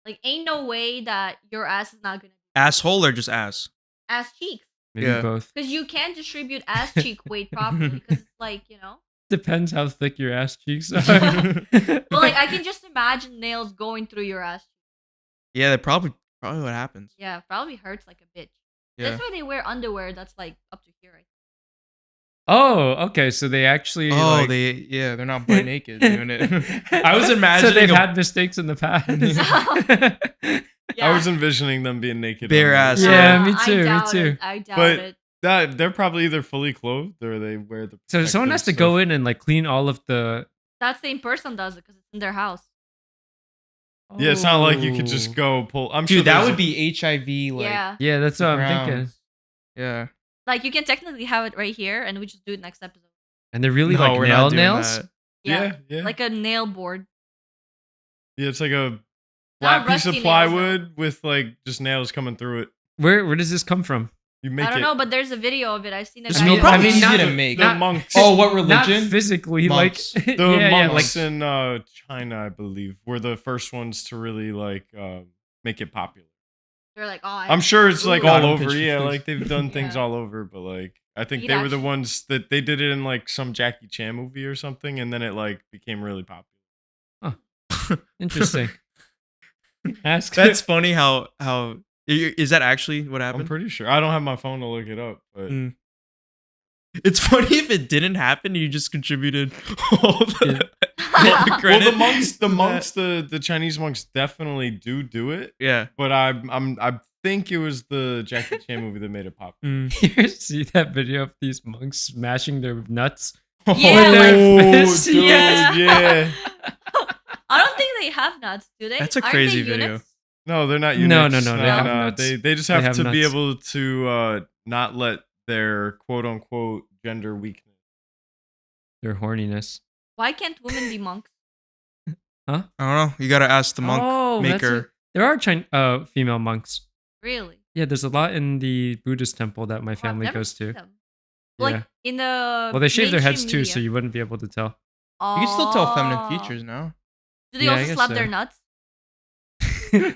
[SPEAKER 1] Like ain't no way that your ass is not gonna
[SPEAKER 2] Asshole or just ass?
[SPEAKER 1] ass cheeks,
[SPEAKER 4] Maybe
[SPEAKER 2] Yeah.
[SPEAKER 4] both.
[SPEAKER 1] because you can't distribute ass cheek weight properly. Because it's like
[SPEAKER 4] Depends how thick your ass cheeks are.
[SPEAKER 1] But like I can just imagine nails going through your ass.
[SPEAKER 2] Yeah, that probably what happens.
[SPEAKER 1] Yeah, probably hurts like a bitch.
[SPEAKER 2] Yeah.
[SPEAKER 1] That's why they wear underwear that's like up to here. I think.
[SPEAKER 4] Oh, okay. So they actually.
[SPEAKER 2] Oh,
[SPEAKER 4] like...
[SPEAKER 2] they're not butt naked doing it. I was imagining
[SPEAKER 4] So they've
[SPEAKER 2] a
[SPEAKER 4] had mistakes in the past.
[SPEAKER 3] I was envisioning them being naked.
[SPEAKER 2] Bare
[SPEAKER 3] on
[SPEAKER 2] ass.
[SPEAKER 3] the-
[SPEAKER 4] Yeah, me
[SPEAKER 1] I
[SPEAKER 4] too, me
[SPEAKER 1] doubt
[SPEAKER 4] too.
[SPEAKER 1] It. I doubt
[SPEAKER 3] But-
[SPEAKER 1] it.
[SPEAKER 3] That they're probably either fully clothed or they wear the.
[SPEAKER 4] So someone has to go in and like clean all of the.
[SPEAKER 1] That same person does it because it's in their house.
[SPEAKER 3] Yeah, it's not like you could
[SPEAKER 4] Oh.
[SPEAKER 3] just go pull. I'm
[SPEAKER 2] Dude,
[SPEAKER 3] sure
[SPEAKER 2] that
[SPEAKER 3] there's
[SPEAKER 2] would
[SPEAKER 3] a-
[SPEAKER 2] be HIV. Like,
[SPEAKER 1] Yeah,
[SPEAKER 4] Yeah, that's what I'm thinking.
[SPEAKER 2] grounds. Yeah.
[SPEAKER 1] like you can technically have it right here, and we just do it next episode.
[SPEAKER 4] And they're really
[SPEAKER 2] No,
[SPEAKER 4] like
[SPEAKER 2] we're not doing
[SPEAKER 4] nails.
[SPEAKER 2] that.
[SPEAKER 3] Yeah, yeah.
[SPEAKER 1] Like a nail board.
[SPEAKER 3] Yeah, it's like a
[SPEAKER 1] Not
[SPEAKER 3] flat piece
[SPEAKER 1] rusty
[SPEAKER 3] of
[SPEAKER 1] nails,
[SPEAKER 3] plywood with like just nails coming through it.
[SPEAKER 4] Where does this come from?
[SPEAKER 3] You make
[SPEAKER 1] I don't
[SPEAKER 3] it.
[SPEAKER 1] know, but there's a video of it. I've seen a
[SPEAKER 2] It's
[SPEAKER 1] guy.
[SPEAKER 2] no
[SPEAKER 1] do
[SPEAKER 2] problem.
[SPEAKER 1] it.
[SPEAKER 2] Easy
[SPEAKER 4] not-
[SPEAKER 2] to make.
[SPEAKER 3] The
[SPEAKER 4] not-
[SPEAKER 3] monks.
[SPEAKER 2] Oh, what
[SPEAKER 4] Not
[SPEAKER 2] religion?
[SPEAKER 4] physically,
[SPEAKER 2] Monks.
[SPEAKER 4] like
[SPEAKER 3] The
[SPEAKER 4] yeah,
[SPEAKER 3] monks
[SPEAKER 4] like
[SPEAKER 3] in China, I believe, were the first ones to really like make it popular.
[SPEAKER 1] They're like, oh,
[SPEAKER 3] I'm sure it's like
[SPEAKER 1] Ooh.
[SPEAKER 3] all
[SPEAKER 2] Got 'em
[SPEAKER 3] over.
[SPEAKER 2] pitched
[SPEAKER 3] Yeah,
[SPEAKER 2] for
[SPEAKER 3] like they've done things
[SPEAKER 1] Yeah.
[SPEAKER 3] all over, but like I think
[SPEAKER 1] Eat
[SPEAKER 3] they were the
[SPEAKER 1] action.
[SPEAKER 3] ones that they did it in like some Jackie Chan movie or something, and then it like became really popular.
[SPEAKER 4] interesting. Ask.
[SPEAKER 2] That's funny how is that actually what
[SPEAKER 3] I'm
[SPEAKER 2] happened?
[SPEAKER 3] pretty sure. I don't have my phone to look it up, but
[SPEAKER 2] Mm. It's funny if it didn't happen, you just contributed all the, all the
[SPEAKER 3] well,
[SPEAKER 2] credit.
[SPEAKER 3] the
[SPEAKER 2] to
[SPEAKER 3] monks,
[SPEAKER 2] that.
[SPEAKER 3] the Chinese monks definitely do it.
[SPEAKER 2] Yeah.
[SPEAKER 3] But I think it was the Jackie Chan movie that made it popular.
[SPEAKER 2] Mm.
[SPEAKER 4] You see that video of these monks smashing their nuts?
[SPEAKER 1] Yeah,
[SPEAKER 4] With their
[SPEAKER 3] Oh,
[SPEAKER 4] fists?
[SPEAKER 3] dude,
[SPEAKER 4] Yes.
[SPEAKER 3] yeah.
[SPEAKER 1] I don't think they have nuts, do they?
[SPEAKER 2] That's a
[SPEAKER 1] Aren't
[SPEAKER 2] crazy
[SPEAKER 1] they
[SPEAKER 2] video.
[SPEAKER 1] eunuchs?
[SPEAKER 3] No, they're not
[SPEAKER 4] No,
[SPEAKER 3] eunuchs.
[SPEAKER 4] no, no, they
[SPEAKER 1] have
[SPEAKER 4] nuts.
[SPEAKER 3] They just
[SPEAKER 4] They
[SPEAKER 3] have
[SPEAKER 4] have
[SPEAKER 3] to be
[SPEAKER 4] nuts.
[SPEAKER 3] able to not let their quote unquote gender weakness.
[SPEAKER 4] Their horniness.
[SPEAKER 1] Why can't women be monks?
[SPEAKER 2] I don't know. You gotta ask the monk
[SPEAKER 4] Oh, that's
[SPEAKER 2] maker.
[SPEAKER 4] what- there are female monks.
[SPEAKER 1] Really?
[SPEAKER 4] Yeah, there's a lot in the Buddhist temple that my
[SPEAKER 1] Well, I've
[SPEAKER 4] family
[SPEAKER 1] never
[SPEAKER 4] goes
[SPEAKER 1] seen
[SPEAKER 4] to.
[SPEAKER 1] them.
[SPEAKER 4] Yeah.
[SPEAKER 1] Like in the
[SPEAKER 4] Well, they shave their heads
[SPEAKER 1] mainstream
[SPEAKER 4] too, so
[SPEAKER 1] media.
[SPEAKER 4] you wouldn't be able to tell.
[SPEAKER 2] You can still tell feminine
[SPEAKER 1] Oh.
[SPEAKER 2] features now.
[SPEAKER 1] Do they
[SPEAKER 4] Yeah, I
[SPEAKER 1] also
[SPEAKER 4] guess
[SPEAKER 1] slap
[SPEAKER 4] so.
[SPEAKER 1] their nuts?
[SPEAKER 3] Yeah,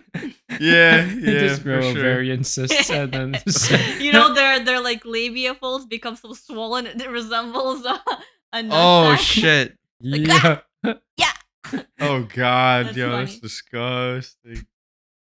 [SPEAKER 4] They
[SPEAKER 3] yeah,
[SPEAKER 4] just grow
[SPEAKER 3] for sure.
[SPEAKER 4] ovarian cysts and then just,
[SPEAKER 1] You know, their like labia folds become so swollen it resembles a nut
[SPEAKER 2] Oh
[SPEAKER 1] sack.
[SPEAKER 2] shit.
[SPEAKER 4] yeah.
[SPEAKER 3] Oh god,
[SPEAKER 1] That's
[SPEAKER 3] yo, that's
[SPEAKER 1] funny.
[SPEAKER 3] disgusting.